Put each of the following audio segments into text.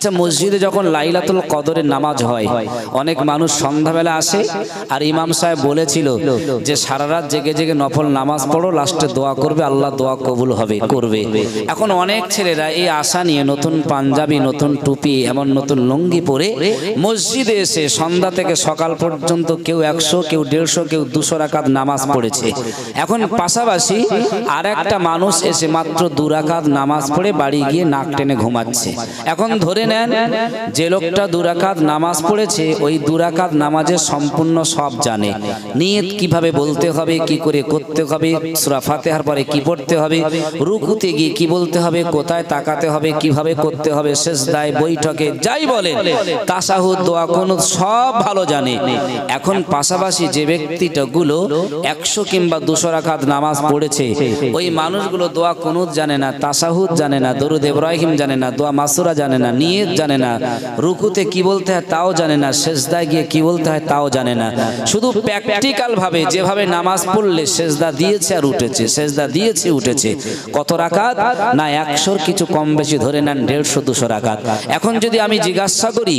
আচ্ছা, মসজিদে যখন লাইলাতুল কদরের নামাজ হয়, অনেক মানুষ সন্ধ্যাবেলা আসে, আর ইমাম সাহেব বলেছিল যে সারা রাত জেগে জেগে নফল নামাজ পড়ো, লাস্টে দোয়া করবে, আল্লাহ দোয়া কবুল হবে করবে। এখন অনেক ছেলেরা এই আশা নিয়ে নতুন পাঞ্জাবি, নতুন টুপি, এমন নতুন লুঙ্গি পরে মসজিদে এসে সন্ধ্যা থেকে সকাল পর্যন্ত কেউ 100, কেউ 150, কেউ 200 রাকাত নামাজ পড়েছে। এখন পাশাপাশি আর একটা মানুষ এসে মাত্র 2 রাকাত নামাজ পড়ে বাড়ি গিয়ে নাক টেনে ঘুমাচ্ছে। এখন ধরে নেন যে লোকটা 2 রাকাত নামাজ পড়েছে, ওই 2 রাকাত নামাজের সম্পূর্ণ সব জানে, নিয়ত কিভাবে বলতে হবে, কি করে করতে হবে, সূরা ফাতিহার পরে কি পড়তে হবে, রুকুতে গিয়ে কি বলতে হবে, কোথায় তাকাতে হবে, কিভাবে করতে হবে, সিজদায়, বৈঠকে, যাই বলেন, তাশাহুদ, দোয়া, কুনুত সব ভালো জানে। এখন পাশাপাশি যে ব্যক্তিটা গুলো 100 কিংবা 200 রাকাত নামাজ পড়েছে, ওই মানুষগুলো দোয়া কুনুত জানে না, তাশাহুদ জানে না, দরুদ ইব্রাহিম জানে না, দোয়া মাসুরা জানে না, নিয়ত জানে না, রুকুতে কি বলতে হয় তাও জানে না, সিজদায় গিয়ে কি বলতে হয় তাও জানে না। শুধু প্র্যাকটিক্যাল ভাবে যেভাবে নামাজ পড়লে সিজদা দিয়েছে আর উঠেছে, সিজদা দিয়েছে উঠেছে। কত রাকাত? না 100-র কিছু কম বেশি ধরে নেন 150-200 রাকাত। এখন যদি আমি জিজ্ঞাসা করি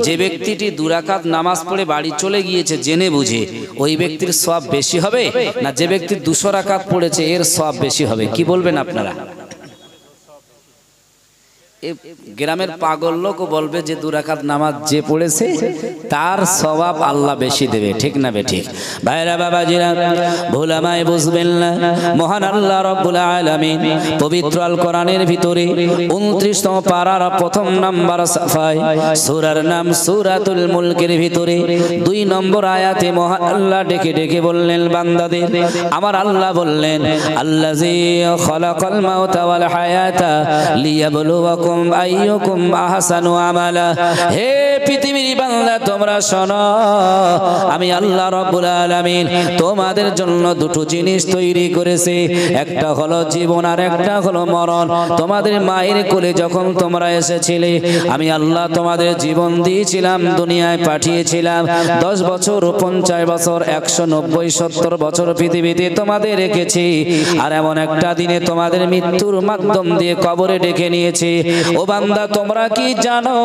যে ব্যক্তিটি 2 রাকাত নামাজ পড়ে বাড়ি চলে গিয়েছে জেনে বুঝে, ওই ব্যক্তির সওয়াব বেশি হবে না যে ব্যক্তি 200 রাকাত পড়েছে এর সওয়াব বেশি হবে? কি বলবেন আপনারা? গ্রামের পাগল লোকও বলবে যে 2 রাকাত নামাজ যে পড়েছে তার সওয়াব আল্লাহ বেশি দেবে, ঠিক না বেঠিক? ভাইরা বাবাজিরা, ভুল আমায় বুঝবেন না। মহান আল্লাহ রাব্বুল আলামিন পবিত্র আল কোরআনের ভিতরে 29তম পারার 1ম নাম্বার সাফায়, সূরার নাম সূরাতুল মুলকের ভিতরে 2 নম্বর আয়াতে মহান আল্লাহ ডেকে ডেকে বললেন বান্দাদের, আমার আল্লাহ বললেন, আল্লাযী খালাকাল মাউতা ওয়াল হায়াতা লিয়াবলুয়াকুম আইয়ুকুম আহসানু আমালা। হে পৃথিবীর বান্দা, তোমরা শোনো, আমি আল্লাহ রাব্বুল আলামিন তোমাদের জন্য 2টো জিনিস তৈরি করেছি, একটা হলো জীবন আর একটা হলো মরণ। তোমাদের মায়ের কোলে যখন তোমরা এসেছিলে, আমি আল্লাহ তোমাদের জীবন দিয়েছিলাম, দুনিয়ায় পাঠিয়েছিলাম। 10 বছর, 50 বছর, 190, 70 বছর পৃথিবীতে তোমাদের রেখেছি, আর এমন একটা দিনে তোমাদের মৃত্যুর মাধ্যম দিয়ে কবরে ডেকে নিয়েছি। ও বান্দা, তোমরা কি জানো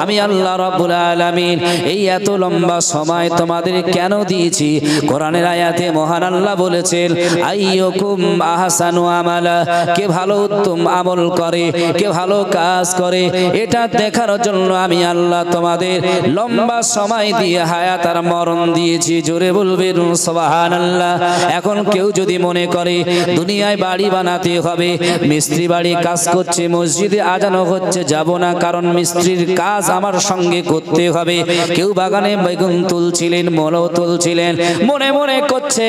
আমি আল্লাহ রাব্বুল আলামিন এই এত লম্বা সময় তোমাদের কেন দিয়েছি? কোরআনের আয়াতে মহান আল্লাহ বলেছেন, আইয়ুকুম আহসানু আমালা, কে ভালো উত্তম আমল করে, কে ভালো কাজ করে, এটা দেখার জন্য আমি আল্লাহ তোমাদের লম্বা সময় দিয়ে হায়াত আর মরণ দিয়েছি। জোরে বলবেন সুবহানাল্লাহ। এখন কেউ যদি মনে করে দুনিয়ায় বাড়ি বানাতে হবে, মিস্ত্রি বাড়ি কাজ করছে, মসজিদে আজানো হচ্ছে, যাব না, কারণ মিস্ত্রির কাজ আমার সঙ্গে করতে হবে। কেউ বাগানে বেগুন তুলছিলেন, মূলো তুলছিলেন, মনে মনে করছে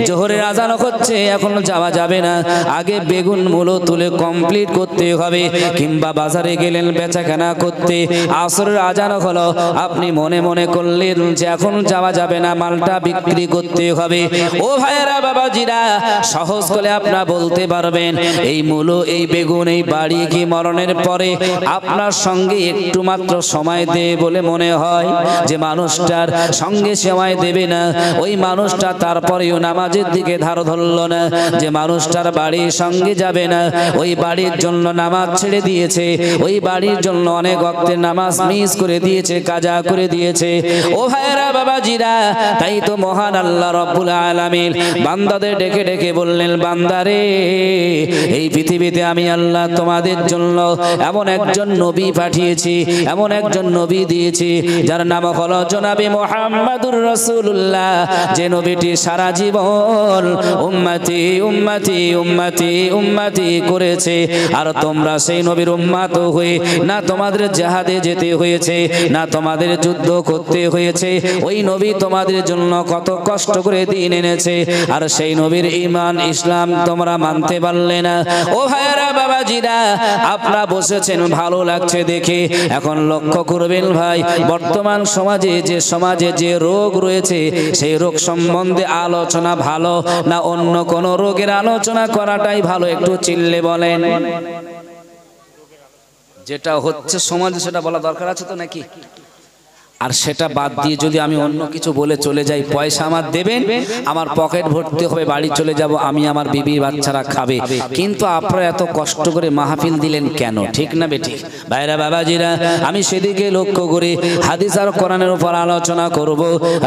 জোহরের আজানো হচ্ছে, এখন যাওয়া যাবে না, আগে বেগুন মূলো তুলে কমপ্লিট করতে হবে। কিংবা বাজারে গেলেন বেচাকেনা করতে, আসরের আজানো হলো, আপনি মনে মনে করলেন যে এখন যাওয়া যাবে না, মালটা বিক্রি করতে হবে। ও ভাইয়েরা, বাবাজিরা, সহজ করে আপনারা বলতে পারবেন এই মূলো, এই বেগুন, এই বাড়ি কি মরণের পরে আপনার সঙ্গে একটু মাত্র সময় দেবে বলে মনে হয়? যে মানুষটার সঙ্গে সময় দেবে না, ওই মানুষটা তারপরেও নামাজের দিকে ধার ধরল না। যে মানুষটার বাড়ির সঙ্গে যাবে না, ওই বাড়ির জন্য নামাজ ছেড়ে দিয়েছে, ওই বাড়ির জন্য অনেক ওয়াক্তের নামাজ মিস করে দিয়েছে, কাজা করে দিয়েছে। ও ভাইরা, বাবাজিরা, তাই তো মহান আল্লাহ রাব্বুল আলামিন বান্দাদের ডেকে ডেকে বললেন, বান্দারে, এই পৃথিবীতে আমি আল্লাহ তোমাদের জন্য এমন একজন নবী পাঠিয়েছি, এমন একজন নবী দিয়েছি যার নাম হলো জনাবে মুহাম্মাদুর রাসূলুল্লাহ। যে নবীটি সারা জীবন উম্মতি উম্মতি উম্মতি উম্মতি করেছে, আর তোমরা সেই নবীর উম্মত হয়ে না তোমাদের জিহাদে যেতে হয়েছে, না তোমাদের যুদ্ধ করতে হয়েছে। ওই নবী তোমাদের জন্য কত কষ্ট করে দিন এনেছে, আর সেই নবীর ঈমান ইসলাম তোমরা মানতে পারলে না। ও ভাইরা, বাবাজিরা, আপনারা বসেছেন ভালো লাগছে দেখে। এখন লক্ষ্য করবেন ভাই, বর্তমান সমাজে যে রোগ রয়েছে, সেই রোগ সম্বন্ধে আলোচনা ভালো না অন্য কোন রোগের আলোচনা করাটাই ভালো? একটু চিল্লে বলেন। যেটা হচ্ছে সমাজে সেটা বলা দরকার আছে তো নাকি? আর সেটা বাদ দিয়ে যদি আমি অন্য কিছু বলে চলে যাই, পয়সা আমার দেবেন, আমার পকেট ভর্তি হবে, বাড়ি চলে যাব, আমি আমার বিবি বাচ্চারা খাবে। কিন্তু আপনারা এত কষ্ট করে মাহফিল দিলেন কেন? ঠিক না বেঠিক? ভাইরা বাবাজিরা, আমি সেদিকে লক্ষ্য করে হাদিস আর কোরআনের উপর আলোচনা করব।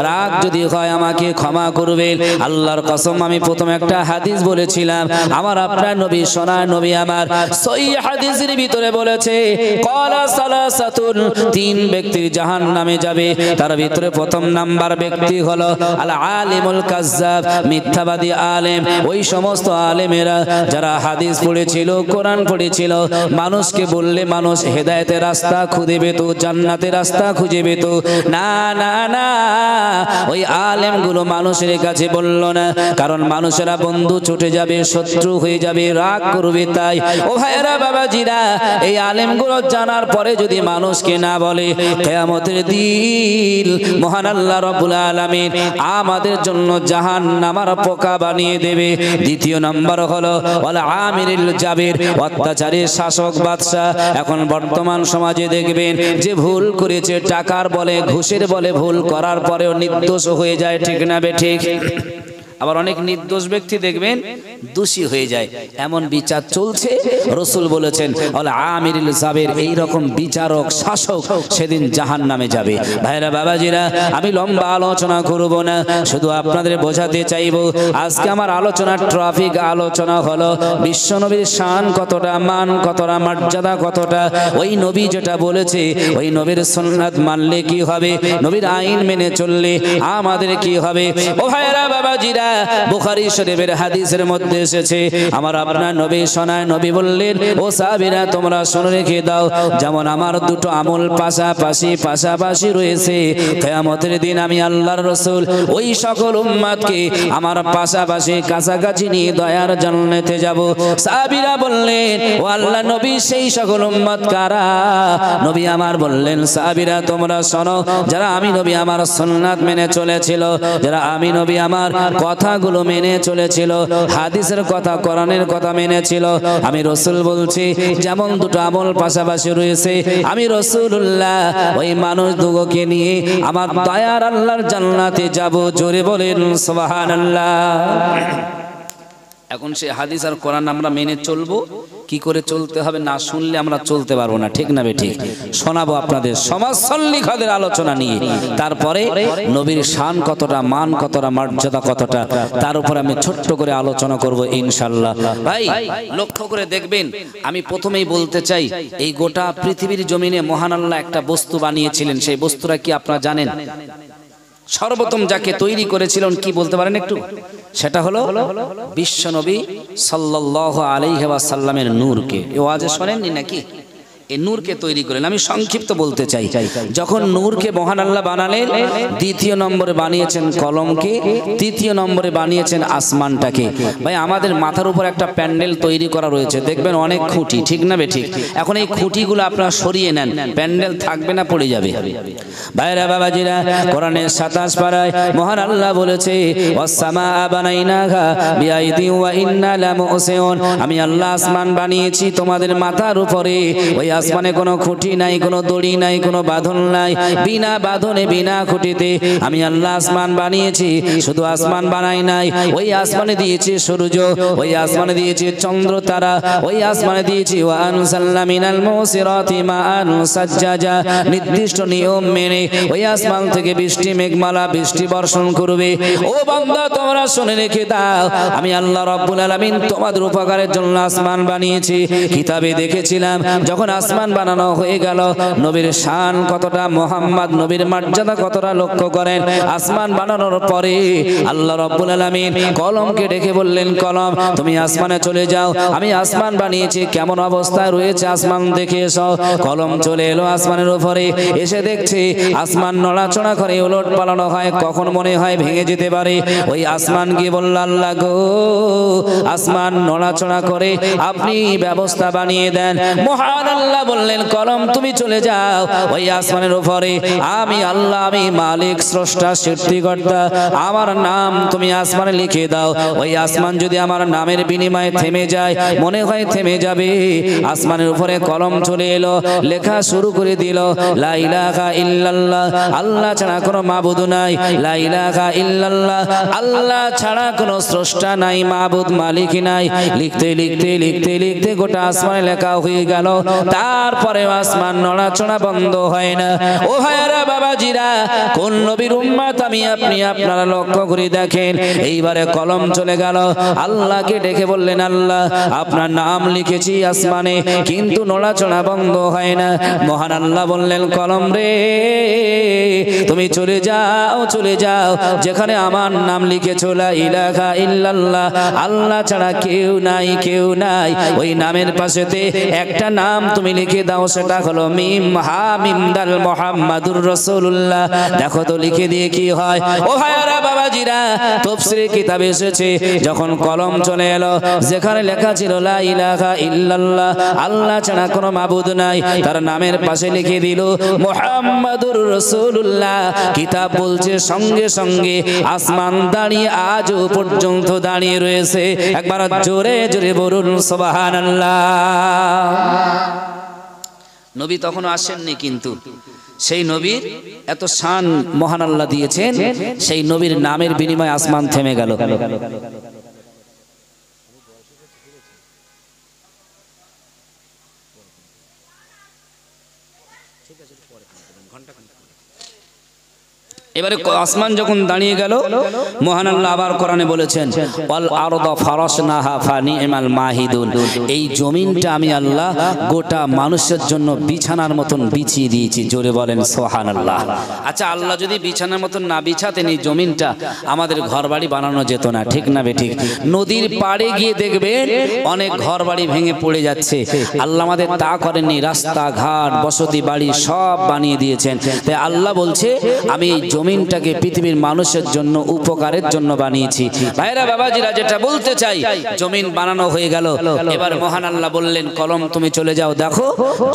রাগ যদি হয় আমাকে ক্ষমা করবেন। আল্লাহর কসম, আমি প্রথম একটা হাদিস বলেছিলাম, আমার আপনার নবী, সোনার নবী আমার সহিহ হাদিসের ভিতরে বলেছে, ক্বালা সালাসাতুন, তিন ব্যক্তি জাহান্নামে যাবে। তার ভিতরে প্রথম নাম্বার ব্যক্তি হলো আল আলিমুল কাজ্জাব, মিথ্যাবাদী আলেম। ওই সমস্ত আলেমেরা যারা হাদিস পড়েছিল, কোরআন পড়েছিল, মানুষকে বললে মানুষ হেদায়েতের রাস্তা খুঁজে পেত, জান্নাতের রাস্তা খুঁজে পেত। না না না, ওই আলেমগুলো মানুষের কাছে বলল না, কারণ মানুষেরা বন্ধু ছুটে যাবে, শত্রু হয়ে যাবে, রাগ করবে। তাই ও ভাইরা বাবাজিরা, এই আলেমগুলো জানার পরে যদি মানুষকে না বলে, কিয়ামতের দিন মহান আল্লাহ রাব্বুল আলামিন আমাদের জন্য জাহান্নামের পোকা বানিয়ে দেবে। দ্বিতীয় নাম্বার হলো ওয়াল আমিরুল জাবির, অত্যাচারী শাসক বাদশা। এখন বর্তমান সমাজে দেখবেন যে ভুল করেছে, টাকার বলে, ঘুষের বলে ভুল করার পরেও নির্দোষ হয়ে যায়। ঠিক না বেঠিক? আবার অনেক নির্দোষ ব্যক্তি দেখবেন দোষী হয়ে যায়। এমন বিচার চলছে। রাসূল বলেছেন ওয়াল আমিরুল জাবির, এই রকম বিচারক শাসক সেদিন জাহান্নামে যাবে। ভাইরা বাবাজিরা, আমি লম্বা আলোচনা করব না, শুধু আপনাদের বোঝাতে চাইব আজকে আমার আলোচনা ট্রফিক আলোচনা হলো বিশ্বনবীর শান কতটা, মান কতটা, মর্যাদা কতটা। ওই নবী যেটা বলেছে, ওই নবীর সুন্নাত মানলে কি হবে, নবীর আইন মেনে চললে আমাদের কি হবে। ও ভাইরা বাবাজিরা, বুখারী শরীফের হাদিসের মধ্যে এসেছে, আমার আপনার নবী সোনায় নবী বললেন, ও সাহাবীরা তোমরা শুনে রেখে দাও, যেমন আমার দুটো আমল পাশাপাশি রয়েছে, কিয়ামতের দিন আমি আল্লাহর রাসূল ওই সকল উম্মতকে আমার পাশাপাশি কাছাকাছি নিয়ে দয়ার জান্নাতে যাব। সাহাবীরা বললেন, ও আল্লাহর নবী সেই সকল উম্মত কারা? নবী আমার বললেন, সাহাবীরা তোমরা শোনো, যারা আমি নবী আমার সুন্নাত মেনে চলেছিল, যারা আমি নবী আমার কথাগুলো মেনে চলেছিল, হাদিসের কথা, কোরআনের কথা মেনেছিল। আমি রাসূল বলছি, যেমন দুটো আমল পাশাপাশি রয়েছে, আমি রাসূলুল্লাহ ওই মানুষ দুটোকে নিয়ে আমার দয়ার আল্লাহর জান্নাতে যাব। জোরে বলেন সুবহানাল্লাহ। এখন সেই হাদিস আর কোরআন আমরা মেনে চলবো। কি করে চলতে হবে না শুনলে আমরা চলতে পারবো না। ঠিক না বেঠিক? শোনাবো আপনাদের সমাজ সল্লিখাদের আলোচনা নিয়ে, তারপরে নবীর শান কতটা, মান কতটা, মর্যাদা কতটা, তার উপর আমি ছোট্ট করে আলোচনা করব ইনশাআল্লাহ। ভাই লক্ষ্য করে দেখবেন, আমি প্রথমেই বলতে চাই, এই গোটা পৃথিবীর জমিনে মহান আল্লাহ একটা বস্তু বানিয়েছিলেন। সেই বস্তুটা কি আপনারা জানেন? সর্বপ্রথম যাকে তৈরি করেছিলেন কি বলতে পারেন একটু? সেটা হলো বিশ্বনবী সাল্লাল্লাহু আলাইহি ওয়াসাল্লামের নূরকে। এ ওয়াজে শোনেননি নাকি? এই নূরকে তৈরি করেন। আমি সংক্ষিপ্ত বলতে চাই, যখন নূরকে মহান আল্লাহ বানালেন, দ্বিতীয় নম্বরে বানিয়েছেন কলমকে, তৃতীয় নম্বরে বানিয়েছেন আসমানটাকে। ভাই আমাদের মাথার উপর একটা প্যান্ডেল তৈরি করা রয়েছে, দেখবেন অনেক খুঁটি। ঠিক না বেঠিক? এখন এই খুঁটিগুলো আপনারা সরিয়ে নেন, প্যান্ডেল থাকবে না, পড়ে যাবে। ভাইরা বাবাজিরা, কোরআনের 27 পারায় মহান আল্লাহ বলেছে, ওয়াস-সামা বানাইনাহা বিআইদি ওয়া ইন্না লামুসিউন, আমি আল্লাহ আসমান বানিয়েছি তোমাদের মাথার উপরে। ওই আসমানে কোনো খুঁটি নাই, কোনো দড়ি নাই, কোনো বাঁধন নাই, বিনা বাঁধনে বিনা খুঁটিতে আমি আল্লাহ আসমান বানিয়েছি। শুধু আসমান বানাই নাই, ওই আসমানে দিয়েছি সূর্য, ওই আসমানে দিয়েছি চন্দ্র তারা, ওই আসমানে দিয়েছি ওয়া আনসালনা মিনাল মুসিরাতি মাআন সাজ্জাজা, নির্দিষ্ট নিয়ম মেনে ওই আসমান থেকে বৃষ্টি মেঘমালা বৃষ্টি বর্ষণ করবে। ও বান্দা তোমরা শুনে রেখে দাও, আমি আল্লাহ রাব্বুল আলামিন তোমাদের উপকারের জন্য আসমান বানিয়েছি। কিতাবে দেখেছিলাম যখন আসমান বানানো হয়ে গেল, নবীর শান কতটা, মুহাম্মদ নবীর মর্যাদা কতটা লক্ষ্য করেন। আসমান বানানোর পরে আল্লাহ রাব্বুল আলামিন কলমকে ডেকে বললেন, কলম তুমি আসমানে চলে যাও, আমি আসমান বানিয়েছি, কেমন অবস্থায় রয়েছে আসমান দেখে এসো। কলম চলে এলো আসমানের উপরে, এসে দেখছে আসমান নড়াচড়া করে, উলট পালানো হয়, কখন মনে হয় ভেঙে যেতে পারে। ওই আসমান গিয়ে বলল, আল্লাহ গো, আসমান নড়াচড়া করে, আপনি ব্যবস্থা বানিয়ে দেন। মহান আল্লাহ আল্লাহ বললেন কলম তুমি চলে যাও ওই আসমানের উপরে আমি আল্লাহ আমি মালিক স্রষ্টা সৃষ্টিকর্তা আমার নাম তুমি আসমানে লিখে দাও ওই আসমান যদি আমার নামের বিনিময়ে থেমে যায় মনে হয় থেমে যাবে আসমানের উপরে কলম চলে এলো লেখা শুরু করে দিল লা ইলাহা ইল্লাল্লাহ আল্লাহ ছাড়া কোনো মাবুদ নাই লা ইলাহা ইল্লাল্লাহ আল্লাহ ছাড়া কোনো স্রষ্টা নাই মাবুদ মালিক নাই লিখতে লিখতে লিখতে লিখতে গোটা আসমানে লেখা হয়ে গেল তারপরে আসমান নড়াচড়া বন্ধ হয় না ও ভাইরা বাবাজিরা কোন নবীর উম্মত আমি আপনি আপনারা লক্ষ্য করে দেখেন এইবারে কলম চলে গেল আল্লাহকে ডেকে বললেন আল্লাহ আপনার নাম লিখেছি আসমানে কিন্তু নড়াচড়া বন্ধ হয় না মহান আল্লাহ বললেন কলম রে তুমি চলে যাও যেখানে আমার নাম লিখেছো লা ইলাহা ইল্লাল্লাহ আল্লাহ ছাড়া কেউ নাই ওই নামের পাশেতে একটা নাম তুমি লিখে দাও সেটা হলো মিম হা মিম দাল মুহাম্মাদুর রাসূলুল্লাহ দেখো তো লিখে দিয়ে কি হয় ও ভাইরা বাবাজিরা তাফসীরে কিতাবে এসেছে যখন কলম চলে এলো যেখানে লেখা ছিল লা ইলাহা ইল্লাল্লাহ আল্লাহ ছাড়া কোনো মাবুদ নাই তার নামের পাশে লিখে দিল মুহাম্মাদুর রাসূলুল্লাহ কিতাব বলছে সঙ্গে সঙ্গে আসমান দাঁড়িয়ে আজও পর্যন্ত দাঁড়িয়ে রয়েছে একবার জোরে জোরে বলুন সুবহানাল্লাহ নবী তখনও আসেননি কিন্তু সেই নবীর এত শান মহান আল্লাহ দিয়েছেন সেই নবীর নামের বিনিময়ে আসমান থেমে গেল এবারে আসমান যখন দাঁড়িয়ে গেল মহান আল্লাহ আবার কোরআনে বলেছেন ওয়াল আরদা ফারাশনাহা ফানিমাল মাহিদুন এই জমিনটা আমি আল্লাহ গোটা মানুষের জন্য বিছানার মতন বিছিয়ে দিয়েছি জোরে বলেন সুবহানাল্লাহ আচ্ছা আল্লাহ যদি বিছানার মতন না বিছাতেন এই জমিনটা আমাদের ঘরবাড়ি বানানো যেত না ঠিক না বে ঠিক নদীর পাড়ে গিয়ে দেখবেন অনেক ঘরবাড়ি ভেঙে পড়ে যাচ্ছে আল্লাহ আমাদের তা করেননি রাস্তাঘাট বসতি বাড়ি সব বানিয়ে দিয়েছেন তাই আল্লাহ বলছে আমি এই জমিনটাকে পৃথিবীর মানুষের জন্য উপকারের জন্য বানিয়েছি ভাইরা বাবাজিরা যেটা বলতে চাই জমিন বানানো হয়ে গেল এবার মহান আল্লাহ বললেন কলম তুমি চলে যাও দেখো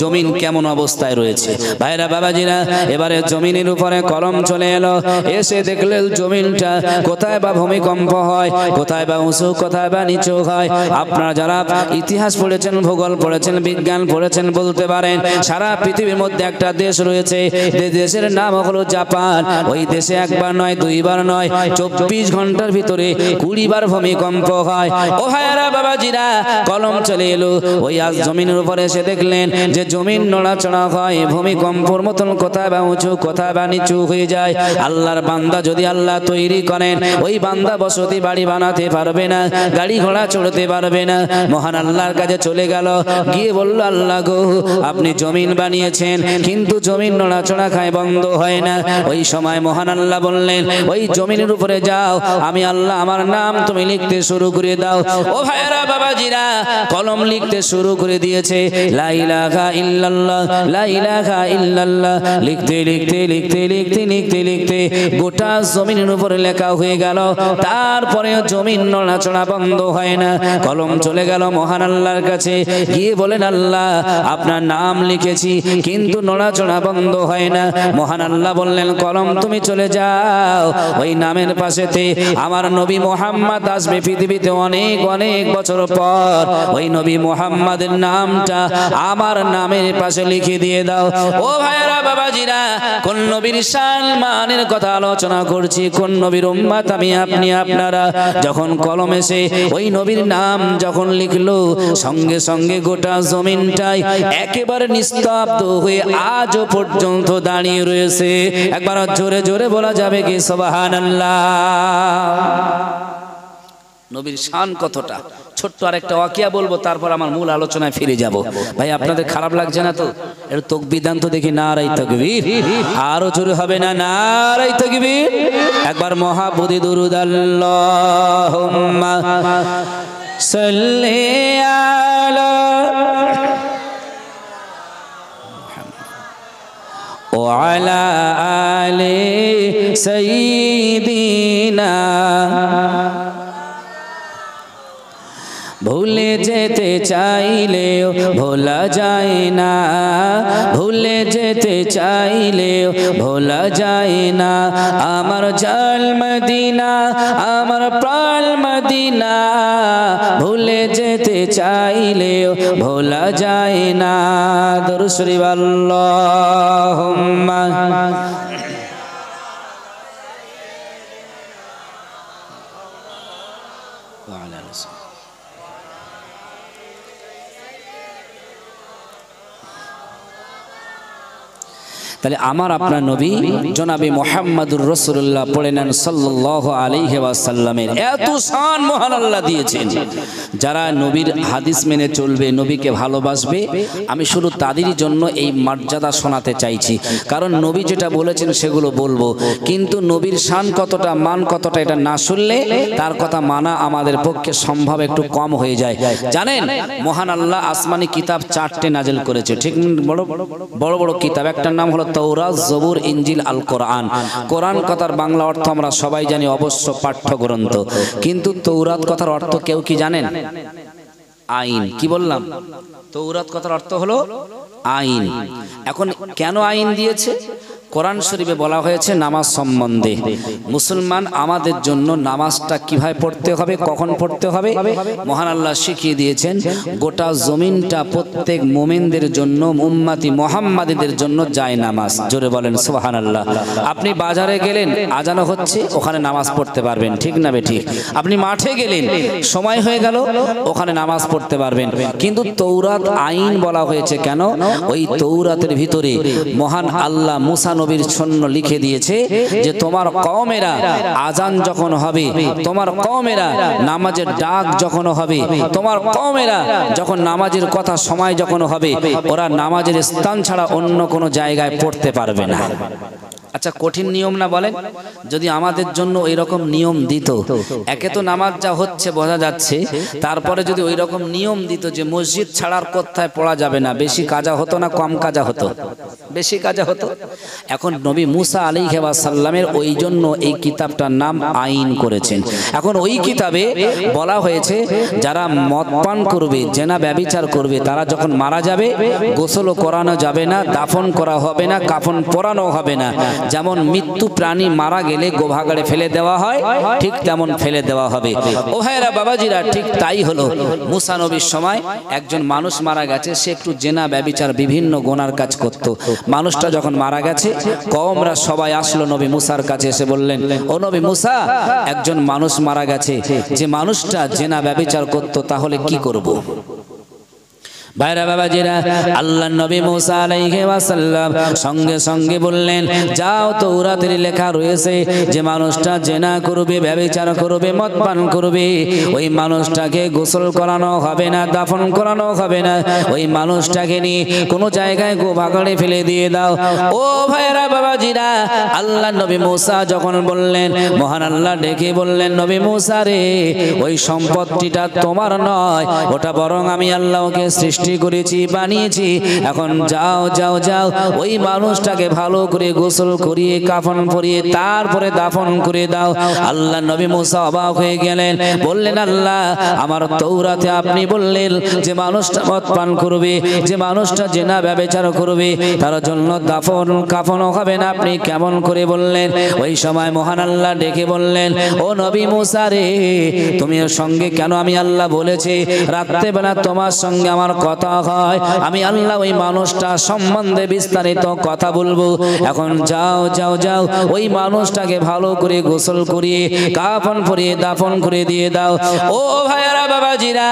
জমিন কেমন অবস্থায় রয়েছে ভাইরা বাবাজিরা এবারে জমিনের উপরে কলম চলে এলো এসে দেখলেন জমিনটা কোথায় বা ভূমিকম্প হয় কোথায় বা উঁচু কোথায় বা নিচু হয় আপনারা যারা ইতিহাস পড়েছেন ভূগোল পড়েছেন বিজ্ঞান পড়েছেন বলতে পারেন সারা পৃথিবীর মধ্যে একটা দেশ রয়েছে যে দেশের নাম হলো জাপান ওই দেশে একবার নয় দুইবার নয় 24 ঘন্টার ভিতরে 20 বার ভূমিকম্প হয় ও ভাইরা বাবাজিরা কলম চলে এলো ওই আজ জমিনের উপরে এসে দেখলেন যে জমিন নড়াচড়া হয় ভূমিকম্পর মতন কোথায় বা উঁচু কোথায় বা নিচু হয়ে যায় আল্লাহর বান্দা যদি আল্লাহ তৈরি করেন ওই বান্দা বসতি বাড়ি বানাতে পারবে না গাড়ি ঘোড়া চড়তে পারবে না মহান আল্লাহর কাছে চলে গেল গিয়ে বলল আল্লাহ গো আপনি জমিন বানিয়েছেন কিন্তু জমিন নড়াচড়া খায় বন্ধ হয় না ওই সময় মহান আল্লাহ বললেন ওই জমিনের উপরে যাও আমি আল্লাহ আমার নাম তুমি লিখতে শুরু করে দাও ও ভাইরা বাবাজিরা কলম লিখতে শুরু করে দিয়েছে লা ইলাহা ইল্লাল্লাহ লা ইলাহা ইল্লাল্লাহ লিখতে লিখতে লিখতে লিখতে লিখতে লিখতে গোটা জমিনের উপরে লেখা হয়ে গেল তারপরেও জমিন নড়াচড়া বন্ধ হয় না কলম চলে গেল মহান আল্লাহর কাছে গিয়ে বলেন আল্লাহ আপনার নাম লিখেছি কিন্তু নড়াচড়া বন্ধ হয় না মহান আল্লাহ বললেন কলম তুমি চলে যাও ওই নামের পাশেতে আমার নবী মুহাম্মদ আসবে পৃথিবীতে অনেক অনেক বছর পর ওই নবী মুহাম্মাদের নামটা আমার নামের পাশে লিখে দিয়ে দাও ও ভাইরা বাবাজিরা কোন নবীর শান মানের কথা আলোচনা করছি কোন নবীর উম্মত আমি আপনি আপনারা যখন কলম এসে ওই নবীর নাম যখন লিখলো সঙ্গে সঙ্গে গোটা জমিনটাই একেবারে নিস্তব্ধ হয়ে আজও পর্যন্ত দাঁড়িয়ে রয়েছে একবার জোরে জোরে বলা যাবে কি সুবহানাল্লাহ নবীর শান কতটা ছোট্ট আরেকটা ওয়াকিয়া বলবো তারপর আমার মূল আলোচনায় ফিরে যাব ভাই আপনাদের খারাপ লাগছে না তো একটু তাকবীর দান তো দেখি নারায়ে তাকবীর আরো জোরে হবে না নারায়ে তাকবীর একবার মহাবুদি দুরূদ আল্লাহুম্মা সাল্লি আলা وعلى آل سيدنا ভুলে যে যেতে চাইলেও ভোলা যায় না, ভুলে যেতে চাইলেও ভোলা যায় না। আমার জান মদিনা, আমার প্রাণ মদিনা, ভুলে যেতে চাইলেও ভোলা যায় না। দরুদ শরীফ আল্লাহুম্মা তাহলে আমার আপনার নবী জনাবে মুহাম্মদুর রাসূলুল্লাহ পড়ে নেন সাল্লাল্লাহু আলাইহি ওয়াসাল্লামের এত শান মহান আল্লাহ দিয়েছেন। যারা নবীর হাদিস মেনে চলবে, নবীকে ভালোবাসবে, আমি শুধু তাদেরই জন্য এই মর্যাদা শোনাতে চাইছি। কারণ নবী যেটা বলেছেন সেগুলো বলবো, কিন্তু নবীর শান কতটা, মান কতটা, এটা না শুনলে তার কথা মানা আমাদের পক্ষে সম্ভব একটু কম হয়ে যায়। জানেন মহান আল্লাহ আসমানি কিতাব 4টে নাজিল করেছে, ঠিক বড় বড় বড় কিতাব। একটার নাম হলো তাওরাত, জবুর, ইনজিল, আল কোরআন। কোরআন কথার বাংলা অর্থ আমরা সবাই জানি, অবশ্য পাঠ্য গ্রন্থ। কিন্তু তাওরাত কথার অর্থ কেউ কি জানেন? আইন। কি বললাম? তাওরাত কথার অর্থ হলো আইন। এখন কেন আইন দিয়েছে? কোরআন শরীফে বলা হয়েছে নামাজ সম্বন্ধে। মুসলমান আমাদের জন্য নামাজটা কিভাবে পড়তে হবে, কখন পড়তে হবে, মহান আল্লাহ শিখিয়ে দিয়েছেন। গোটা জমিনটা প্রত্যেক মুমিনদের জন্য, উম্মতি মুহাম্মাদীদের জন্য যায় নামাজ। জোরে বলেন সুবহানাল্লাহ। আপনি বাজারে গেলেন, আজানো হচ্ছে, ওখানে নামাজ পড়তে পারবেন, ঠিক না বেঠিক? আপনি মাঠে গেলেন, সময় হয়ে গেল, ওখানে নামাজ পড়তে পারবেন। কিন্তু তাওরাত আইন বলা হয়েছে কেন? ওই তাওরাতের ভিতরে মহান আল্লাহ মুসা নবীর জন্য লিখে দিয়েছে যে তোমার কওমেরা আজান যখন হবে, তোমার কওমেরা নামাজের ডাক যখন হবে, তোমার কওমেরা যখন নামাজের কথা সময় যখন হবে, ওরা নামাজের স্থান ছাড়া অন্য কোনো জায়গায় পড়তে পারবে না। আচ্ছা, কঠিন নিয়ম না বলেন? যদি আমাদের জন্য ওই রকম নিয়ম দিত, একে তো নামাজ যা হচ্ছে বোঝা যাচ্ছে, তারপরে যদি ওই রকম নিয়ম দিত যে মসজিদ ছাড়ার কোথায় পড়া যাবে না, বেশি কাজা হতো না কম কাজা হতো? বেশি কাজা হতো। এখন নবী মুসা আলাইহিস সালামের ওই জন্য এই কিতাবটার নাম আইন করেছেন। এখন ওই কিতাবে বলা হয়েছে যারা মদ পান করবে, জেনা ব্যভিচার করবে, তারা যখন মারা যাবে গোসলও করানো যাবে না, দাফন করা হবে না, কাফন পরানো হবে না। যেমন মৃত্যু প্রাণী মারা গেলে গোভাগাড়ে ফেলে দেওয়া হয়, ঠিক তেমন ফেলে দেওয়া হবে। ও ভাইরা বাবাজিরা, ঠিক তাই হলো। মুসা নবীর সময় একজন মানুষ মারা গেছে, সে একটু জেনা ব্যভিচার বিভিন্ন গুনার কাজ করত। মানুষটা যখন মারা গেছে, কওমরা সবাই আসলো নবী মুসার কাছে, এসে বললেন, ও নবী মুসা, একজন মানুষ মারা গেছে, যে মানুষটা জেনা ব্যভিচার করত, তাহলে কি করব? ভাইরা বাবাজিরা, আল্লাহ নবী মুসা আলাইহিস সালাম সঙ্গে সঙ্গে বললেন, যাও, তাওরাতের লেখা রয়েছে যে মানুষটা জেনা করবে, ব্যভিচার করবে, মদ পান করবে, ওই মানুষটাকে গোসল করানো হবে না, দাফন করানো হবে না, ওই মানুষটাকে নিয়ে কোনো জায়গায় গোভাগাড়ে ফেলে দিয়ে দাও। ও ভাইরা বাবাজিরা, আল্লাহ নবী মুসা যখন বললেন, মহান আল্লাহ ডেকে বললেন, নবী মুসা রে, ওই সম্পত্তিটা তোমার নয়, ওটা বরং আমি আল্লাহকে সৃষ্টি করেছি, বানিয়েছি। এখন যাও যাও যাও, ওই মানুষটাকে ভালো করে গোসল করিয়ে কাফন পরিয়ে তারপরে দাফন করে দাও। আল্লাহ নবী মুসা অবাক হয়ে গেলেন, বললেন, আল্লাহ, আমার তাওরাতে আপনি বললেন যে মানুষটা মদ পান করবে, যে মানুষটা জেনা ব্যভিচার করবে, তার জন্য দাফন কাফন হবে না, আপনি কেমন করে বললেন? ওই সময় মহান আল্লাহ ডেকে বললেন, ও নবী মুসা রে, তুমি এর সঙ্গে কেন? আমি আল্লাহ বলেছি রাত্রেবেলা তোমার সঙ্গে আমার কথা হয়, আমি আল্লাহ ওই মানুষটা সম্বন্ধে বিস্তারিত কথা বলবো। এখন যাও যাও যাও, ওই মানুষটাকে ভালো করে গোসল করিয়ে কাফন পরিয়ে দাফন করে দিয়ে দাও। ও ভাইয়ারা বাবাজিরা,